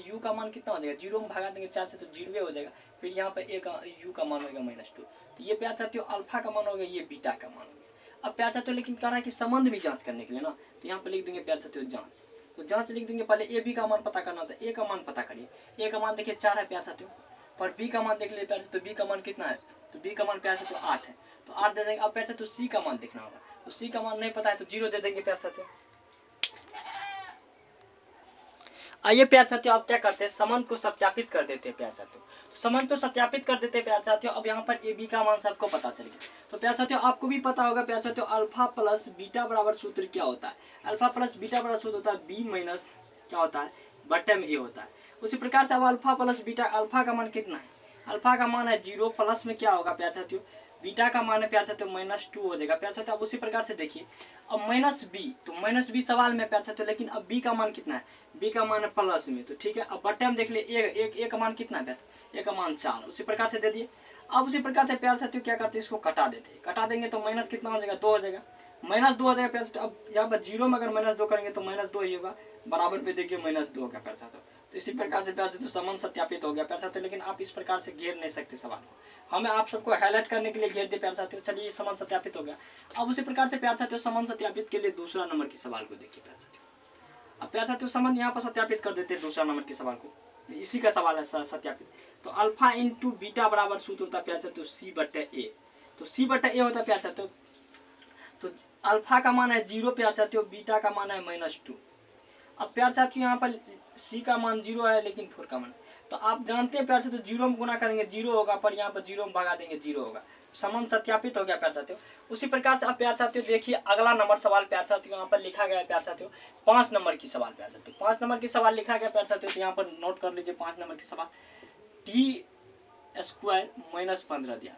u का मान कितना हो जाएगा, 0 में भगा देंगे 4 से तो 0 हो जाएगा। फिर यहाँ पर u का मान होगा -2। तो ये प्यार साथियों अल्फा का मान हो गया, ये बीटा का मान हो गया। अब प्यार साथियों लेकिन कह रहा है कि संबंध भी जांच करने के लिए ना, तो यहाँ पर लिख देंगे प्यार साथियों जांच। तो जांच लिख देंगे। पहले ए बी का मान पता करना था, ए का मान पता करिए। ए का मान देखिए 4 है प्यार साथियों, पर बी का मान देख लीजिए प्यार साथियों। बी का मान कितना है, तो बी का मान प्यार साथियों 8 है, तो 8 दे देंगे। अब प्यार साथियों सी का मान देखना होगा, तो सी का मान नहीं पता है तो 0 दे देंगे प्यार साथियों। आइए प्यार साथियों आप क्या करते हैं, संबंध को सत्यापित कर देते हैं प्यार साथियों। तो संबंध को सत्यापित कर देते हैं प्यार साथियों। अब यहाँ पर ए बी का मान सबको पता चल गया। तो प्यार साथियों आपको भी पता होगा प्यार साथियों अल्फा प्लस बीटा बराबर सूत्र क्या होता है। अल्फा प्लस बीटा बराबर सूत्र होता है बी माइनस क्या होता है बटे में ए होता है। उसी प्रकार से अब अल्फा प्लस बीटा, अल्फा का मान कितना है, अल्फा का मान है 0, प्लस में क्या होगा प्यार साथियों, बीटा का मान है प्यार साथियों -2 हो जाएगा प्यार साथियों। अब उसी प्रकार से देखिए अब -b, तो -b सवाल में प्यार साथियों, लेकिन अब b का मान कितना है, b का मान है प्लस में, तो ठीक है। अब बटे में देख लिए ए का मान कितना है प्यार, ए का मान 4, उसी प्रकार से दे दिए। अब उसी प्रकार से प्यार साथियों क्या करते हैं, इसको कटा देते हैं। कटा देंगे तो माइनस कितना हो जाएगा, 2 हो जाएगा, -2 हो जाएगा प्यार साथियों। अब यहाँ पर 0 में अगर -2 करेंगे तो -2 ही होगा, बराबर पे देखिए -2 होगा प्यार साथियों। तो इसी प्रकार से प्यार साथियों संबंध सत्यापित हो गया प्यार साथियों। लेकिन आप इस प्रकार से घेर नहीं सकते सवाल को, हमें आप सबको हाईलाइट करने के लिए घेर दे प्यार साथियों। चलिए ये संबंध सत्यापित हो गया। अब उसी प्रकार से प्यार साथियों संबंध सत्यापित के लिए दूसरा नंबर के सवाल को देखिए प्यार साथियों। अब प्यार साथियों संबंध यहाँ पर सत्यापित कर देते हैं दूसरा नंबर के सवाल को, इसी का सवाल है सत्यापित। तो अल्फा इंटू बीटा बराबर सूत्र होता है प्यार साथियों c/a। तो c/a होता है प्यार साथियों। तो अल्फा का मान है 0 प्यार साथियों, बीटा का मान है -2। अब प्यार साथियों यहाँ पर c का मान 0 है लेकिन 4 का मान, तो आप जानते हैं प्यार साथियों 0 में गुना करेंगे 0 होगा, पर यहाँ पर 0 में भगा देंगे 0 होगा। संबंध सत्यापित हो गया प्यार साथियों। उसी प्रकार से अब प्यार साथियों देखिए अगला नंबर सवाल प्यार साथियों यहाँ पर लिखा गया है प्यार साथियों 5 नंबर की सवाल प्यार साथियों। 5 नंबर की सवाल लिखा गया प्यार साथियों। तो यहाँ पर नोट कर लीजिए 5 नंबर की सवाल, t² -15 दिया,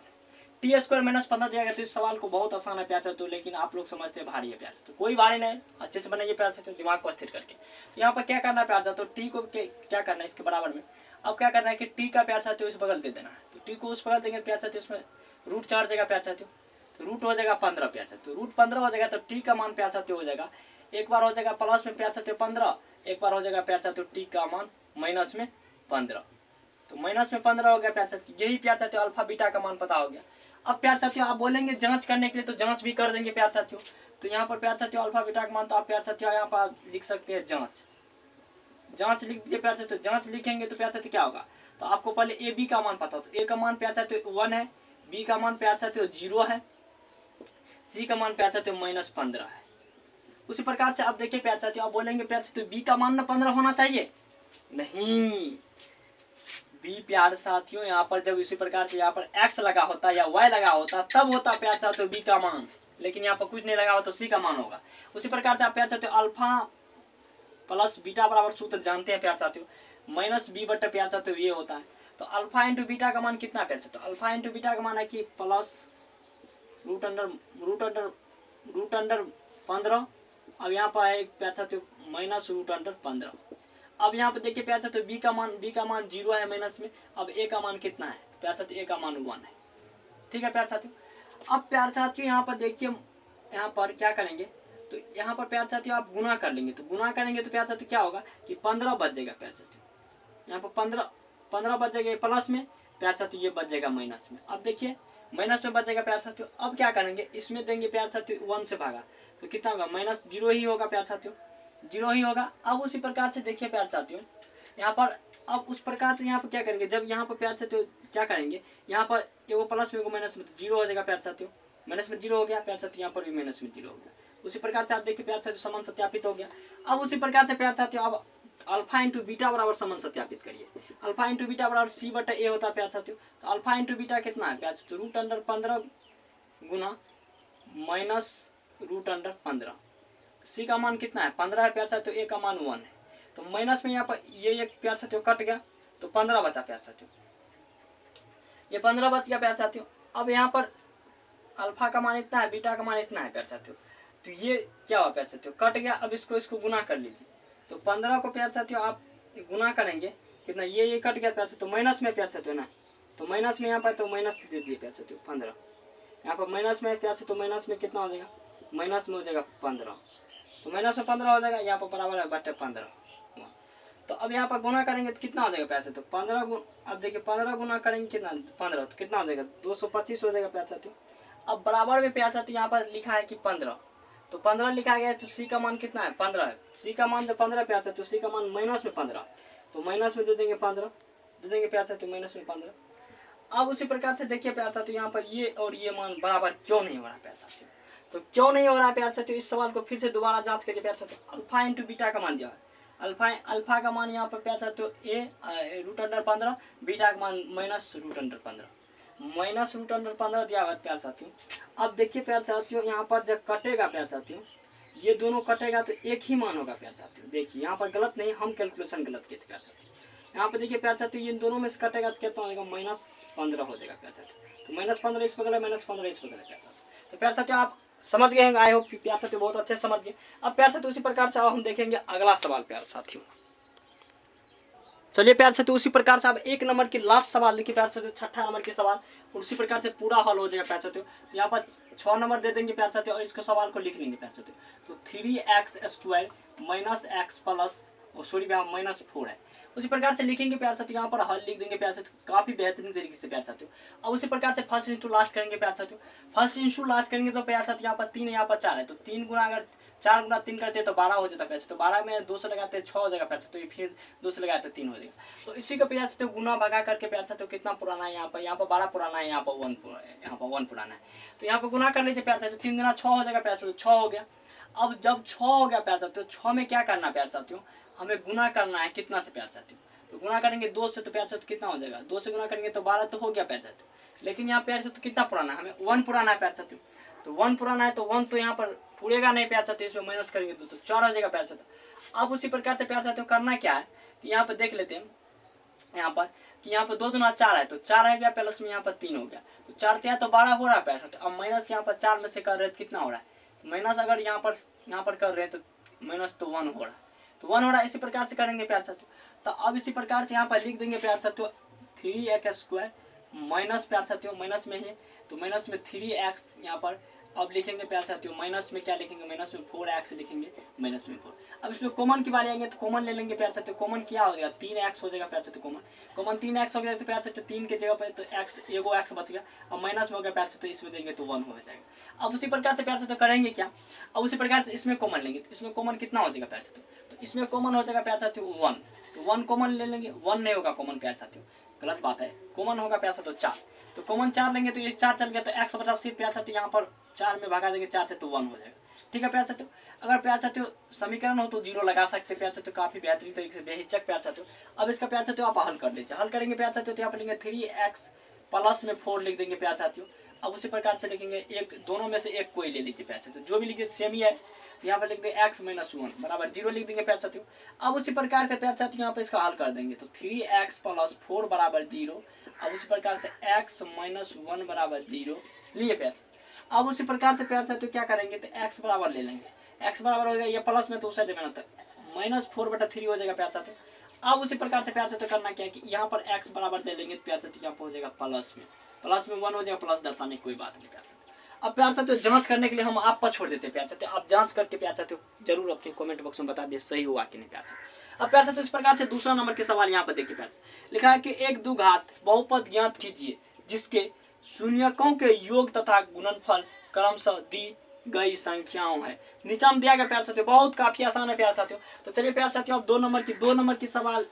t² -15 दिया गया। तो इस सवाल को बहुत आसान है प्यार साथियों, लेकिन आप लोग समझते हैं भारी है प्यार साथियों। कोई भारी नहीं, अच्छे से बनाइए प्यार साथियों दिमाग को स्थिर करके। तो यहाँ पर क्या करना है प्यार साथियों, टी को क्या करना है इसके बराबर में। अब क्या करना है कि टी का प्यार साथियों इस बगल दे देना है। तो टी को उस बगल देंगे प्यार साथियों, इसमें √4 देगा प्यार साथियों। तो रूट हो जाएगा 15 प्यार साथियों। √15 हो जाएगा तो टी का मान प्यार साथियों हो जाएगा, एक बार हो जाएगा प्लस में प्यार साथियों 15, एक बार हो जाएगा प्यार साथियों टी का मान माइनस में 15। तो माइनस में 15 हो गया प्यार साथियों। यही प्यार साथियों अल्फा बीटा का मान पता हो गया। अब प्यार साथियों आप बोलेंगे जांच करने के लिए, तो जांच भी कर देंगे प्यार साथियों। तो यहाँ पर प्यार साथियों अल्फा बीटा का मान, तो आप प्यार साथियों यहाँ पर लिख सकते हैं जांच लिख दीजिए प्यार साथियों। जांच लिखेंगे तो प्यार साथियों क्या होगा, तो आपको पहले ए बी का मान पता हो। तो ए का मान प्यार साथियों 1 है, बी का मान प्यार साथियों 0 है, सी का मान प्यार साथियों -15 है। उसी प्रकार से आप देखिए प्यार साथियों, आप बोलेंगे प्यार साथियों बी का मान 15 होना चाहिए, नहीं, बी प्यार साथियों यहाँ पर जब इसी प्रकार से यहाँ पर x लगा होता या y लगा होता तब होता प्यार साथियों बी का मान, लेकिन यहाँ पर कुछ नहीं लगा हो तो सी का मान होगा। उसी प्रकार से आप प्यार साथियों अल्फा प्लस बीटा बराबर सूत्र जानते हैं प्यार साथियों, -b बटे प्यार साथियों ये होता है। तो अल्फा इंटू बीटा का मान कितना प्यार साथियों, अल्फा इंटू बीटा का मान है कि प्लस रूट अंडर 15। अब यहाँ पर है प्यार साथियों -√15। अब यहाँ पे देखिए प्यार साथियों बी का मान 0 है माइनस में। अब ए का मान कितना है प्यार साथियों, ए का मान 1 है, ठीक है प्यार साथियों। अब प्यार साथियों यहाँ पर देखिए यहाँ पर क्या करेंगे, तो यहाँ पर प्यार साथियों आप गुना कर लेंगे। तो गुना करेंगे तो प्यार साथियों क्या होगा कि 15 बच जाएगा प्यार साथियों। यहाँ पर 15 बच जाएगा प्लस में, प्यार साथियों ये बच जाएगा माइनस में। अब देखिए माइनस में बचेगा प्यार साथियों। अब क्या करेंगे, इसमें देंगे प्यार साथियों 1 से भागा तो कितना होगा, माइनस 0 ही होगा प्यार साथियों, 0 ही होगा। अब उसी प्रकार से देखिए प्यार साथियों यहाँ पर, अब उस प्रकार से यहाँ पर क्या करेंगे, जब यहाँ पर प्यार साथियों क्या करेंगे, यहाँ पर एगो प्लस में एगो माइनस में 0 हो जाएगा प्यार साथियों, माइनस में 0 हो गया प्यार साथियों, यहाँ पर भी माइनस में 0 हो गया। उसी प्रकार से आप देखिए प्यार साथियों समान सत्यापित हो गया। अब उसी प्रकार से प्यार साथियों अब अल्फा इंटू बीटा बराबर समान सत्यापित करिए। अल्फा इंटू बीटा बराबर सी बटा ए होता है प्यार साथियों। तो अल्फा इंटू बीटा कितना है प्यार साथियों, रूट अंडर 15 गुना माइनस रूट अंडर 15। सी का मान कितना है 15 है प्यार साथियों, ए का मान 1 है। तो माइनस में यहाँ पर ये एक प्यार साथियों कट गया तो 15 बचा प्यार साथियों, ये 15 बच गया प्यार साथियों। अब यहाँ पर अल्फा का मान इतना है, बीटा का मान इतना है प्यार साथियों, तो ये क्या हुआ प्यार साथियों, कट गया। अब इसको गुना कर लीजिए। तो 15 को प्यार साथियों आप गुना करेंगे कितना, ये कट गया प्यार साथियों, माइनस में प्यार साथियों ना, तो माइनस में यहाँ पर तो माइनस दे दिए प्यार साथियों 15, यहाँ पर माइनस में प्यार साथियों, माइनस में कितना हो जाएगा, माइनस में हो जाएगा 15, तो माइनस में 15 हो जाएगा, यहाँ पर बराबर है बटे 15। तो अब यहाँ पर गुना करेंगे तो कितना हो जाएगा प्यार साथियों, 15 गुना, अब देखिए 15 गुना करेंगे कितना 15, तो कितना हो जाएगा 225 हो जाएगा प्यार साथियों। अब बराबर में प्यार साथियों यहाँ पर लिखा है कि 15, तो 15 लिखा गया है, तो सी का मान कितना है 15 है, सी का मान जो 15 प्यार साथियों, सी का मान माइनस में 15, तो माइनस में दे देंगे 15, दे देंगे प्यार साथियों माइनस में 15। अब उसी प्रकार से देखिए प्यार साथियों यहाँ पर ये और ये मान बराबर क्यों नहीं हो रहा प्यार साथियों, तो क्यों नहीं हो रहा प्यार साथियों, इस सवाल को फिर से दोबारा जांच करिए प्यार साथियों। अल्फा इंटू बीटा का मान दिया है, अल्फा का मान यहाँ पर प्यार साथियों ए रूट अंडर 15, बीटा का मान minus root under 15, minus root under 15 दिया हुआ प्यार साथियों। अब देखिए प्यार साथियों यहाँ पर जब कटेगा प्यार साथियों, ये दोनों कटेगा तो एक ही मान होगा प्यार साथियों। देखिए यहाँ पर गलत नहीं, हम कैलकुलेशन गलत किए थे प्यार साथियों। यहाँ पर देखिए प्यार साथियों इन दोनों में से कटेगा तो कितना होगा, माइनस 15 हो जाएगा प्यार साथियों। तो माइनस 15 इस बगल है, माइनस 15 इस बगल है प्यार साथियों। तो प्यार साथियों आप समझ गए हैं, आई होप प्यार साथियों बहुत अच्छे समझ गए। अब प्यार साथियों उसी प्रकार से अब हम देखेंगे अगला सवाल प्यार साथियों। चलिए प्यार साथियों उसी प्रकार से अब 1 नंबर की लास्ट सवाल देखिए प्यार साथियों, 6ठा नंबर के सवाल, उसी प्रकार से पूरा हल हो जाएगा प्यार साथियों। तो यहाँ पर 6 नंबर दे देंगे प्यार साथियों और इसको सवाल को लिख लेंगे प्यार साथियों। तो 3x² minus x plus sorry minus 4 है, उसी प्रकार से लिखेंगे प्यार साथियों। यहाँ पर हल लिख देंगे प्यार साथियों काफी बेहतरीन तरीके से प्यार साथियों। अब उसी प्रकार से फर्स्ट इंटू लास्ट करेंगे प्यार साथियों, फर्स्ट इंटू लास्ट करेंगे तो प्यार साथियों यहाँ पर 3 यहाँ पर 4 है, तो 3 गुना अगर 4 गुना 3 करते तो 12 हो जाता प्यार साथियों, तो 12 में 2 से लगाते 6 हो जाएगा प्यार साथियों, फिर 2 से लगाते 3 हो जाएगा। तो इसी का प्यार साथियों गुना भगा करके प्यार साथियों कितना पुराना है, यहाँ पर 12 पुराना है, यहाँ पर 1 पुराना है। तो यहाँ पर गुना कर लीजिए प्यार साथियों, 3 गुना 6 हो जाएगा प्यार साथियों, 6 हो गया। अब जब 6 हो गया प्यार साथियों, 6 में क्या करना प्यार साथियों, हमें गुना करना है कितना से प्यार साथियों, तो गुना करेंगे 2 से, तो प्यार साथियों कितना हो जाएगा, 2 से गुना करेंगे तो 12 तो हो गया प्यार साथियों। लेकिन यहाँ प्यार साथियों कितना पुराना है, हमें 1 पुराना है प्यार साथियों, तो 1 पुराना है तो 1 तो यहाँ पर पूरेगा नहीं प्यार साथियों, इसमें माइनस करेंगे तो 4 हो जाएगा प्यार साथियों। अब उसी प्रकार से प्यार साथियों करना क्या है कि यहाँ पर देख लेते हैं, यहाँ पर कि यहाँ पर 2 दूना 4 है, तो 4 है गया प्लस में यहाँ पर 3 हो गया, तो 4 दिया तो 12 हो रहा है प्यार साथियों। अब माइनस यहाँ पर 4 में से कर रहे हैं कितना हो रहा है, माइनस अगर यहाँ पर कर रहे हैं तो माइनस तो 1 हो रहा है, तो 1 हो रहा है। इसी प्रकार से करेंगे प्यार साथियों। तो अब इसी प्रकार से यहाँ पर लिख देंगे प्यार साथियों 3x² माइनस प्यार साथियों माइनस में है, तो माइनस में 3x यहाँ पर अब लिखेंगे प्यार साथियों, माइनस में क्या लिखेंगे, माइनस में 4x लिखेंगे, माइनस में 4। अब इसमें कॉमन की बारी आएंगे तो कॉमन ले लेंगे प्यार साथियों, कॉमन क्या हो जाएगा 3x हो जाएगा प्यार साथियों, कॉमन 3x हो गया तो प्यार साथियों 3 के जगह पर तो x एगो x बच गया, अब माइनस में हो गया प्यार साथियों, इसमें देंगे तो 1 हो जाएगा। अब उसी प्रकार से प्यार साथियों करेंगे क्या, अब उसी प्रकार से इसमें कॉमन लेंगे, तो इसमें कॉमन कितना हो जाएगा प्यार साथियों, तो इसमें कॉमन हो जाएगा प्यार साथियों 1, तो 1 कॉमन ले लेंगे, 1 नहीं होगा कॉमन प्यार साथियों, गलत बात है, कॉमन होगा प्यार साथियों 4, तो कॉमन 4 लेंगे तो ये 4 चल गया, तो x बचा सिर्फ प्यार साथियों यहाँ पर 4 में भगा देंगे 4 से तो 1 हो जाएगा। ठीक है प्यार साथियों, अगर प्यार साथियों समीकरण हो तो 0 लगा सकते प्यार साथियों, काफी बेहतरीन तरीके से बेहिचक प्यार साथियों। अब इसका प्यार साथियों आप हल कर लीजिए, हल करेंगे प्यार साथियों तो यहाँ पर लेंगे 3x प्लस में 4 लिख देंगे प्यार साथियों। अब उसी प्रकार से लिखेंगे एक दोनों में से एक कोई ले लीजिए प्यार साथियों, जो भी लिखिए सेम ही है, यहाँ पर लिख देंगे x - 1 बराबर 0 लिख देंगे प्यार साथियों। अब उसी प्रकार से प्यार साथियों यहाँ पर इसका हल कर देंगे, तो 3x + 4 बराबर 0। अब उसी प्रकार से x - 1 बराबर 0 लिए प्यार। अब उसी प्रकार से प्यार साथियों क्या करेंगे, तो x बराबर ले लेंगे, x बराबर हो गया ये प्लस में तो उसे देना तो -4/3 हो जाएगा प्यार साथियों। अब उसी प्रकार से प्यार साथियों करना क्या है कि यहाँ पर x बराबर ले लेंगे प्यार साथियों, यहाँ पर हो जाएगा प्लस में 1 हो जाएगा, प्लस दर्शाने की कोई बात नहीं प्यार साथियों। अब प्यार साथियों जांच करने के लिए हम आप पर छोड़ देते हैं प्यार साथियों, आप जांच करके प्यार साथियों जरूर अपने कमेंट बॉक्स में बता दें सही हुआ कि नहीं प्यार साथियों। अब प्यार साथियों इस प्रकार से दूसरा नंबर के सवाल यहाँ पर देखिए प्यार लिखा है कि 1 2 घात बहुपद ज्ञात कीजिए जिसके शून्यकों के योग तथा गुणनफल क्रमशः दी गई संख्याओं है। नीचे में दिया गया प्यार साथियों, बहुत काफी आसान है प्यार साथियों। तो चलिए प्यार साथियों अब 2 नंबर की सवाल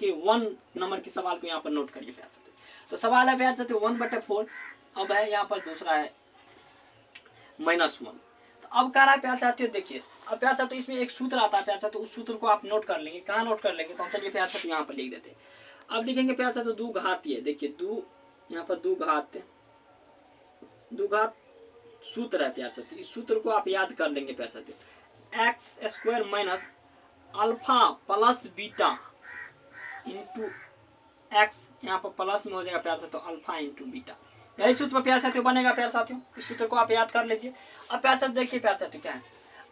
के 1 नंबर की सवाल को यहाँ पर नोट करिए प्यार साथियों। तो सवाल है प्यार साथियों 1/4। अब है यहाँ पर दूसरा है -1। तो अब कह रहा है प्यार साथियों, देखिए अब प्यार साथियों इसमें एक सूत्र आता है प्यार साथियों, उस सूत्र को आप नोट कर लेंगे। कहाँ नोट कर लेंगे? तो हम चलिए प्यार साथियों यहाँ पर लिख देते हैं। अब लिखेंगे प्यार साथियों 2 घात, ये देखिए 2 यहाँ पर 2 घात सूत्र है प्यार साथियों। इस सूत्र को आप याद कर लेंगे प्यार साथियों। x² minus alpha plus beta into x, यहाँ पर प्लस में हो जाएगा प्यार साथियों अल्फा इंटू बीटा। यही सूत्र प्यार साथियों बनेगा प्यार साथियों। इस सूत्र को आप याद कर लीजिए। अब प्यार साथियों देखिए प्यार साथियों क्या है,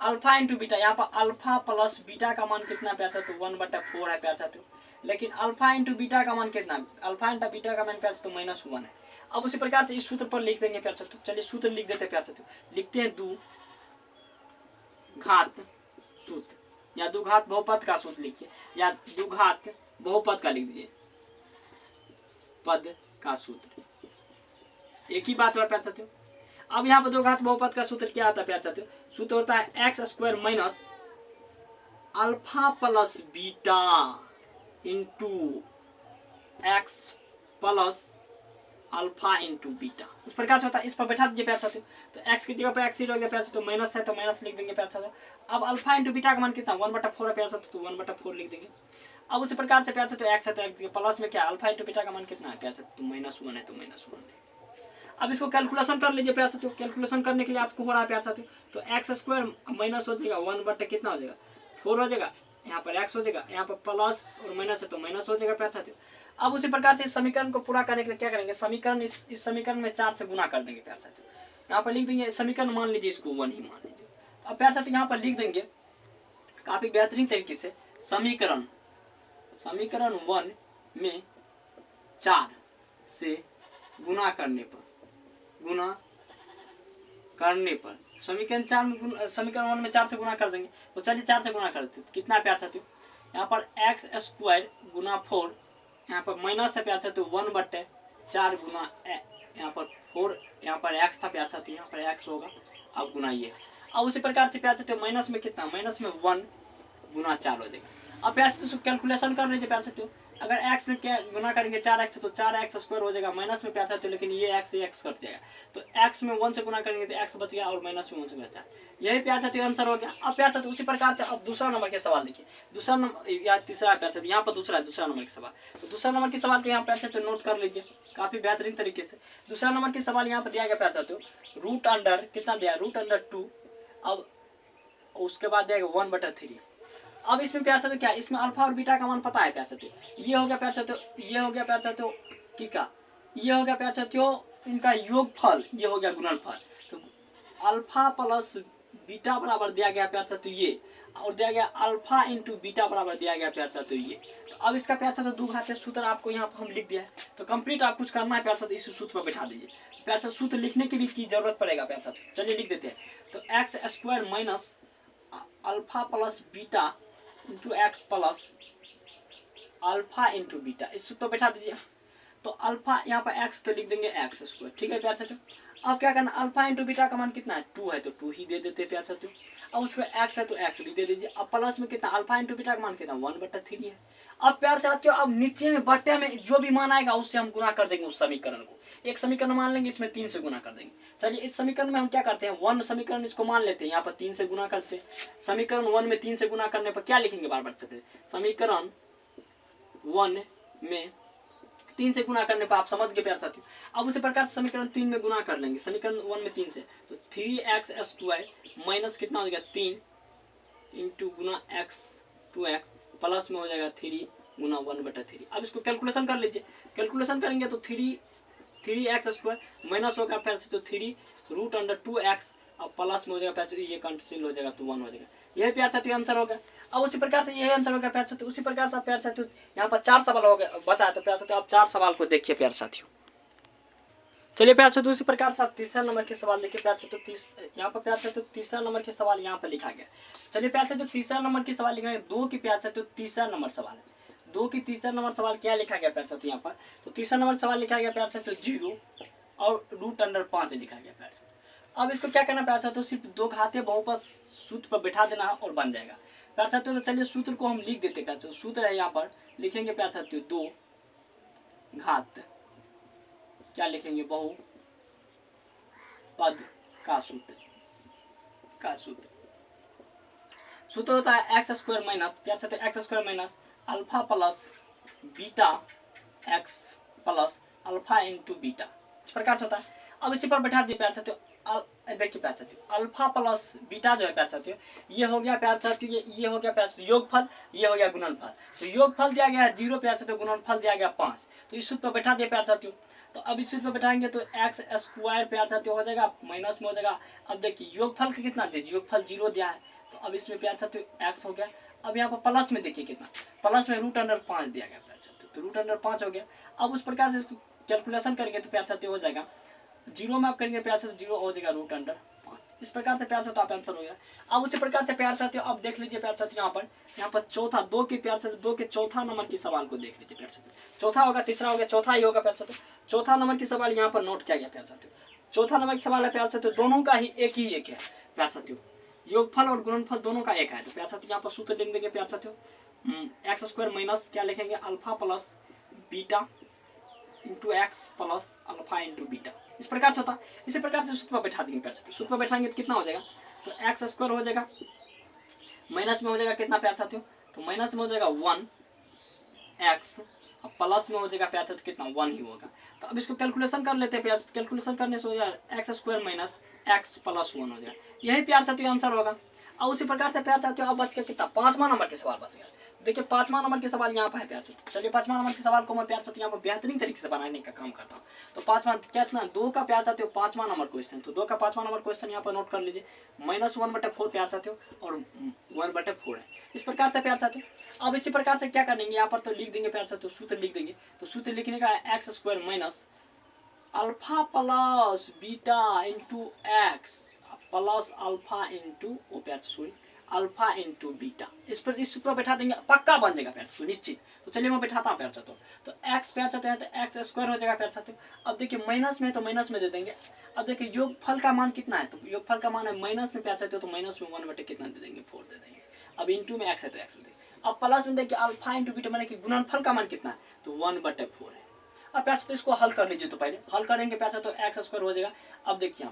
अल्फा इंटू बीटा, यहाँ पर अल्फा प्लस बीटा का मान कितना प्यार साथियों 1/4 है प्यार साथियों। लेकिन अल्फा इंटू बीटा का मान कितना, अल्फा इंटू बीटा का मान प्यार साथियों -1 है। अब उसी प्रकार से इस सूत्र पर लिख देंगे प्यार साथियों। चलिए सूत्र लिख देते हैं प्यार साथियों। लिखते हैं 2 घात सूत्र या 2 घात बहुपद का सूत्र लिखिए, या 2 घात बहुपद का लिख दीजिए, पद का सूत्र एक ही बात है प्यार साथियों। अब यहाँ पर 2 घात बहुपद का सूत्र क्या आता है प्यार साथियों? सूत्र होता है x² minus alpha plus beta into x plus alpha into beta. इस प्रकार से होता है। इस पर बैठा दीजिए प्यार साथियों। तो x की जगह पर x ही रह गया प्यार साथियों, माइनस है तो माइनस लिख देंगे प्यार साथियों। अब अल्फा इंटू बीटा का मान कितना 1/4 है प्यार साथियों, तो 1/4 लिख देंगे। अब उसी प्रकार से प्यार साथियों x है तो x प्लस में क्या अल्फा इंटू बीटा का मान कितना है प्यार साथियों, तो -1 है तो -1 है। अब इसको कैलकुलेशन कर लीजिए प्यार साथियों। कैलकुलेशन करने के लिए आपको हो रहा है प्यार साथियों, तो x² माइनस हो जाएगा 1/, कितना हो जाएगा 4 हो जाएगा, यहाँ पर x हो जाएगा, यहाँ पर प्लस और माइनस है तो माइनस हो जाएगा प्यार साथियों। अब उसी प्रकार से इस समीकरण को पूरा करने के लिए क्या करेंगे, समीकरण इस समीकरण में 4 से गुना कर देंगे प्यार साथियों। यहाँ पर लिख देंगे समीकरण, मान लीजिए इसको 1 ही मान लीजिए। अब प्यार साथियों यहाँ पर लिख देंगे काफी बेहतरीन तरीके से, समीकरण 1 में 4 से गुना करने पर समीकरण 1 में 4 से गुना कर देंगे। तो चलिए 4 से गुना करते हैं, कितना प्यार साथियों, यहाँ पर x² गुना 4, यहाँ पर माइनस है प्यार साथियों 1/4 गुना यहाँ पर 4, यहाँ पर x था प्यार साथियों, यहाँ पर x होगा। अब गुना ये, अब उसी प्रकार से प्यार साथियों माइनस में कितना, माइनस में 1 गुना 4 हो जाएगा। अब प्यार साथियों कैलकुलेशन कर लीजिए प्यार साथियों। अगर x में क्या गुना करेंगे 4x तो 4x² हो जाएगा माइनस में प्यार साथियों, लेकिन ये x कट जाएगा। तो x में 1 से गुना करेंगे तो x बच गया और माइनस में 1 से बचा। यही प्यार साथियों आंसर हो गया। अब प्यार साथियों उसी प्रकार से अब दूसरा नंबर के सवाल देखिए, दूसरा नंबर या तीसरा प्यार साथियों, यहाँ पर दूसरा नंबर के सवाल। तो दूसरा नंबर के सवाल को यहाँ प्यार साथियों नोट कर लीजिए काफी बेहतरीन तरीके से। दूसरा नंबर के सवाल यहाँ पर दिया गया प्यार साथियों, √अंडर कितना दिया, √2। अब उसके बाद दिया गया 1/3। अब इसमें प्यार साथियों क्या, इसमें अल्फा और बीटा का मान पता है प्यार साथियों। ये हो गया प्यार साथियों, ये हो गया प्यार साथियों क्या, ये हो गया प्यार साथियों इनका योगफल, ये हो गया गुणनफल। तो अल्फा प्लस बीटा बराबर दिया गया प्यार साथियों ये, और दिया गया अल्फा इंटू बीटा बराबर दिया गया प्यार साथियों ये। तो अब इसका प्यार साथियों 2 घात सूत्र आपको यहाँ पर हम लिख दिया है। तो कंप्लीट आप कुछ करना है प्यार साथियों, इस सूत्र पर बैठा दीजिए प्यार साथियों। सूत्र लिखने की भी की जरूरत पड़ेगा प्यार साथियों। चलिए लिख देते हैं। तो x² minus alpha plus beta into x plus alpha into beta, इस सूत्र बैठा दीजिए। तो अल्फा यहाँ पर x तो लिख देंगे x², ठीक है प्यार साथियों। अब क्या करना, अल्फा इंटू बीटा का मान कितना है 2 है तो 2 ही दे देते प्यार साथियों। अब उसमें x है तो x भी दे दीजिए। अब प्लस में कितना, अल्फा इंटू बीटा का मान कितना 1/3 है। अब प्यार साथियों अब नीचे में बट्टे में जो भी मान आएगा उससे हम गुना कर देंगे उस समीकरण को। एक समीकरण मान लेंगे, इसमें 3 से गुना कर देंगे। चलिए इस समीकरण में हम क्या करते हैं, 1 समीकरण इसको मान लेते हैं, यहाँ पर 3 से गुना करते हैं। समीकरण 1 में 3 से गुना करने पर क्या लिखेंगे, बार बार से समीकरण 1 में 3 से गुना करने पर आप समझ गए प्यार साथियों। अब उसी प्रकार समीकरण 3 में गुना कर लेंगे, समीकरण 1 में 3 से, तो 3x² माइनस कितना हो जाएगा 3 इंटू गुना x प्लस में हो जाएगा 3 गुना 1/3। अब इसको कैलकुलेशन कर लीजिए। कैलकुलेशन करेंगे तो 3x² माइनस होगा फिर से तो 3√2x, अब प्लस में हो जाएगा प्यार साथियों, ये कैंसिल हो जाएगा तो 1 हो जाएगा। यही प्यार साथियों आंसर होगा। अब उसी प्रकार से यही आंसर होगा प्यार साथियों। उसी प्रकार से प्यार साथियों यहाँ पर 4 सवाल हो गए बचा है, तो प्यार साथियों आप 4 सवाल को देखिए प्यार साथियों। चलिए प्यार साथियों उसी प्रकार से आप तीसरा नंबर के सवाल देखिए प्यार साथियों। यहाँ पर प्यार साथियों तीसरा नंबर के सवाल यहाँ पर लिखा गया। चलिए प्यार साथियों तीसरा नंबर के सवाल लिखा है 2 की प्यार साथियों तीसरा नंबर सवाल है। 2 की तीसरा नंबर सवाल क्या लिखा गया प्यार साथियों यहाँ पर, तो तीसरा नंबर सवाल लिखा गया प्यार साथियों 0 और √5 लिखा गया प्यार साथियों। अब इसको क्या करना प्यार साथियों, सिर्फ दो घातीय बहुपद सूत्र पर बैठा देना है और बन जाएगा प्यार साथियों। तो चलिए सूत्र को हम लिख देते प्यार साथियों। सूत्र है यहाँ पर लिखेंगे प्यार साथियों, दो घात क्या लिखेंगे, बहुपद का सूत्र। सूत्र होता है x² माइनस प्यार साथियों x² minus alpha plus beta x plus alpha into beta, इस प्रकार से होता है। अब इसी पर बैठा दिए प्यार साथियों। देखिए प्यार साथियों, अल्फा प्लस बीटा जो है प्यार साथियों, ये हो गया प्यार साथियों, ये हो गया प्यार साथियों योगफल, ये हो गया गुणनफल। तो योगफल दिया गया है 0 प्यार साथियों, गुणनफल दिया गया 5। तो इस सूत्र पर बैठा दिए प्यार साथियों। तो अब इस सूत्र पर बैठाएंगे तो x² प्यार साथियों हो जाएगा, माइनस में हो जाएगा। अब देखिए योगफल का कितना दे, योगफल 0 दिया है, तो अब इसमें प्यार साथियों x हो गया। अब यहाँ पर प्लस में देखिए कितना, प्लस में √5 दिया गया प्यार साथियों, तो √5 हो गया। अब उस प्रकार से इसको कैलकुलेशन करेंगे तो प्यार साथियों हो जाएगा 0 में आप करेंगे प्यार साथियों 0 हो जाएगा √5। इस प्रकार से प्यार साथियों आप आंसर हो गया। अब उसी प्रकार से प्यार साथियों आप देख लीजिए प्यार साथियों, यहाँ पर चौथा 2 के प्यार साथियों 2 के चौथा नंबर की सवाल को देख लीजिए प्यार साथियों। चौथा होगा, तीसरा हो गया, चौथा ही होगा प्यार साथियों। चौथा नंबर की सवाल यहाँ पर नोट किया गया प्यार साथियों। चौथा नंबर की सवाल है प्यार साथियों, दोनों का ही एक है प्यार साथियों, योगफल और गुणनफल दोनों का एक है। तो प्यार साथियों यहाँ पर सूत्र लिख देंगे प्यार साथियों, x² माइनस क्या लिखेंगे, alpha plus beta into x plus alpha into beta, इस प्रकार से होता। इसी प्रकार से सूत्र पर बैठा देंगे प्यार साथियों। सूत्र पर बैठाएंगे तो कितना हो जाएगा, तो x² हो जाएगा, माइनस में हो जाएगा कितना प्यार साथियों, तो माइनस में हो जाएगा 1x, अब प्लस में हो जाएगा प्यार साथियों कितना 1 ही होगा। तो अब इसको कैलकुलेशन कर लेते हैं प्यार साथियों। कैलकुलेशन करने से हो जाएगा x² माइनस x प्लस 1 हो जाएगा, यही प्यार साथियों आंसर होगा। और उसी प्रकार से प्यार साथियों अब बच गया कितना, 5वां नंबर के सवाल बच गया। देखिए 5वां नंबर के सवाल यहाँ पर है प्यार साथियों। चलिए 5वां नंबर के सवाल को मैं प्यार साथियों यहाँ पर बेहतरीन तरीके से बनाने का काम करता हूँ। तो 5वां कितना, 2 का प्यार साथियों 5वां नंबर क्वेश्चन, तो 2 का 5वां नंबर क्वेश्चन यहाँ पर नोट कर लीजिए, -1/4 प्यार साथियों और 1/4 है, इस प्रकार से प्यार साथियों। अब इसी प्रकार से क्या करेंगे, यहाँ पर तो लिख देंगे प्यार साथियों, सूत्र लिख देंगे। तो सूत्र लिखने का x² minus alpha plus beta into x plus alpha into alpha into beta, इस सूत्र पर बैठा देंगे, पक्का बन जाएगा प्यार साथियों निश्चित। तो चलिए मैं बैठाता हूँ प्यार साथियों। तो x प्यार साथियों है तो x² हो जाएगा प्यार साथियों। अब देखिए माइनस में तो माइनस में दे देंगे। अब देखिए योगफल का मान कितना है, तो योगफल का मान है माइनस में प्यार साथियों, तो माइनस में 1 बटे कितना दे देंगे 4 दे देंगे। अब इंटू में x है तो x दे देंगे। अब प्लस में देखिए अल्फा इंटू बीटा माने कि गुणनफल का मान कितना है, तो 1/4 है। अब प्यार साथियों इसको हल कर लीजिए। तो पहले हल करेंगे प्यार साथियों, x² हो जाएगा। अब देखिए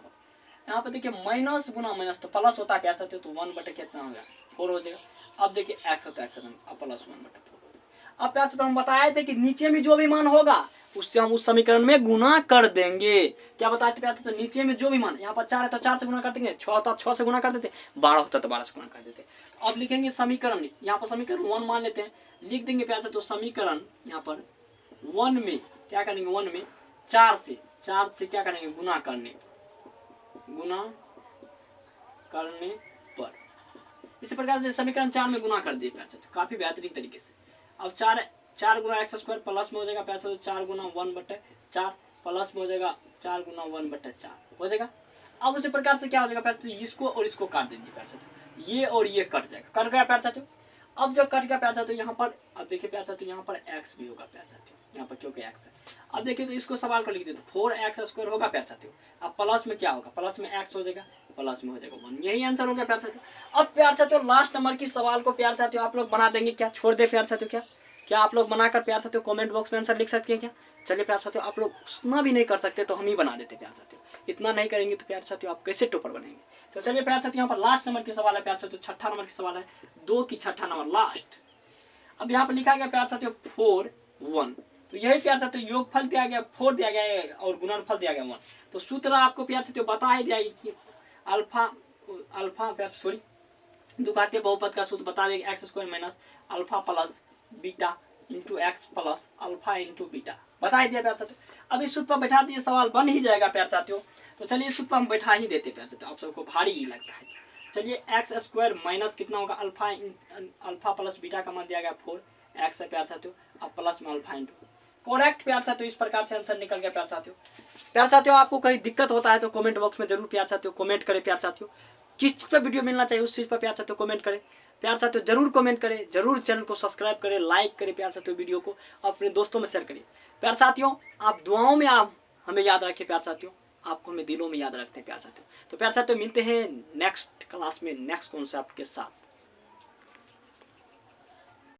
यहाँ पर देखिए माइनस गुना माइनस तो प्लस होता है प्यार साथियों, तो 1 बटे कितना हो गया 4 हो जाएगा। अब देखिए x होता है x अब प्लस 1/4 हो जाएगा। अब प्यार साथियों हम बताए थे कि नीचे में जो भी मान होगा उससे हम उस समीकरण में गुना कर देंगे। क्या बताए थे प्यार साथियों, नीचे में जो भी मान, यहाँ पर 4 है तो 4 से गुना कर देंगे, 6 होता 6 से गुना कर देते, 12 होता तो 12 से गुना कर देते। अब लिखेंगे समीकरण, यहाँ पर समीकरण 1 मान लेते हैं, लिख देंगे प्यार साथियों समीकरण यहाँ पर 1 में क्या करेंगे, 1 में 4 से क्या करेंगे गुना करने पर, इसी प्रकार से समीकरण 4 में गुना कर दिए प्यार साथियों काफी बेहतरीन तरीके से। अब 4 गुना x² प्लस में हो जाएगा प्यार साथियों 4 गुना 1/4 प्लस में हो जाएगा 4 गुना 1/4 हो जाएगा। अब उसी प्रकार से क्या हो जाएगा प्यार साथियों, इसको और इसको काट देंगे प्यार साथियों, ये और ये कट जाएगा, कट गया प्यार साथियों। अब जो कट गया प्यार साथियों यहाँ पर, अब देखिए प्यार साथियों यहाँ पर x भी होगा प्यार साथियों, यहाँ पर क्योंकि x है। अब देखिए तो इसको सवाल को लिख देते, 4x² होगा प्यार साथियों। अब प्लस में क्या होगा, प्लस में x हो जाएगा, प्लस में हो जाएगा 1, यही आंसर हो गया प्यार साथियों। अब प्यार साथियों लास्ट नंबर की सवाल को प्यार साथियों आप लोग बना देंगे क्या, छोड़ दे प्यार साथियों, क्या आप लोग बनाकर प्यार साथियों कमेंट बॉक्स में आंसर लिख सकते हैं क्या। चलिए प्यार साथियों आप लोग उतना भी नहीं कर सकते तो हम ही बना देते प्यार साथियों, इतना नहीं करेंगे तो प्यार साथियों आप कैसे टॉपर बनेंगे। तो चलिए प्यार साथियों यहाँ पर लास्ट नंबर की सवाल है प्यार साथियों, 6ठा नंबर की सवाल है, 2 की 6ठा नंबर लास्ट। अब यहाँ पर लिखा गया प्यार साथियों 4 1, तो यही प्यार साथियों योगफल दिया गया 4 दिया गया है और गुणनफल दिया गया 1। तो सूत्र आपको प्यार साथियों बता ही दिया कि अल्फा प्यार सॉरी दुघातीय बहुपद का सूत्र बता देगा, x² minus alpha plus beta into x plus alpha into beta बता ही दिया प्यार साथियों। अब इस सूत्र पर बैठा दिए सवाल बन ही जाएगा प्यार साथियों। तो चलिए इस सूत्र पर हम बैठा ही देते प्यार साथियों, आप सबको भारी ही लगता है। चलिए x² माइनस कितना होगा अल्फा प्लस बीटा का मान दिया गया 4x है प्यार साथियों, अब प्लस में अल्फा इंटू करेक्ट प्यार साथियों, इस प्रकार से आंसर निकल गया प्यार साथियों। प्यार साथियों आपको कहीं दिक्कत होता है तो कमेंट बॉक्स में जरूर प्यार साथियों कमेंट करें प्यार साथियों, किस चीज़ पर वीडियो मिलना चाहिए उस चीज़ पर प्यार साथियों कमेंट करें प्यार साथियों, जरूर कमेंट करें, जरूर चैनल को सब्सक्राइब करें, लाइक करें प्यार साथियों, वीडियो को अपने दोस्तों में शेयर करिए प्यार साथियों। आप दुआओं में आप हमें याद रखें प्यार साथियों, आपको हमें दिलों में याद रखते हैं प्यार साथियों। तो प्यार साथियों मिलते हैं नेक्स्ट क्लास में नेक्स्ट कॉन्सेप्ट के साथ।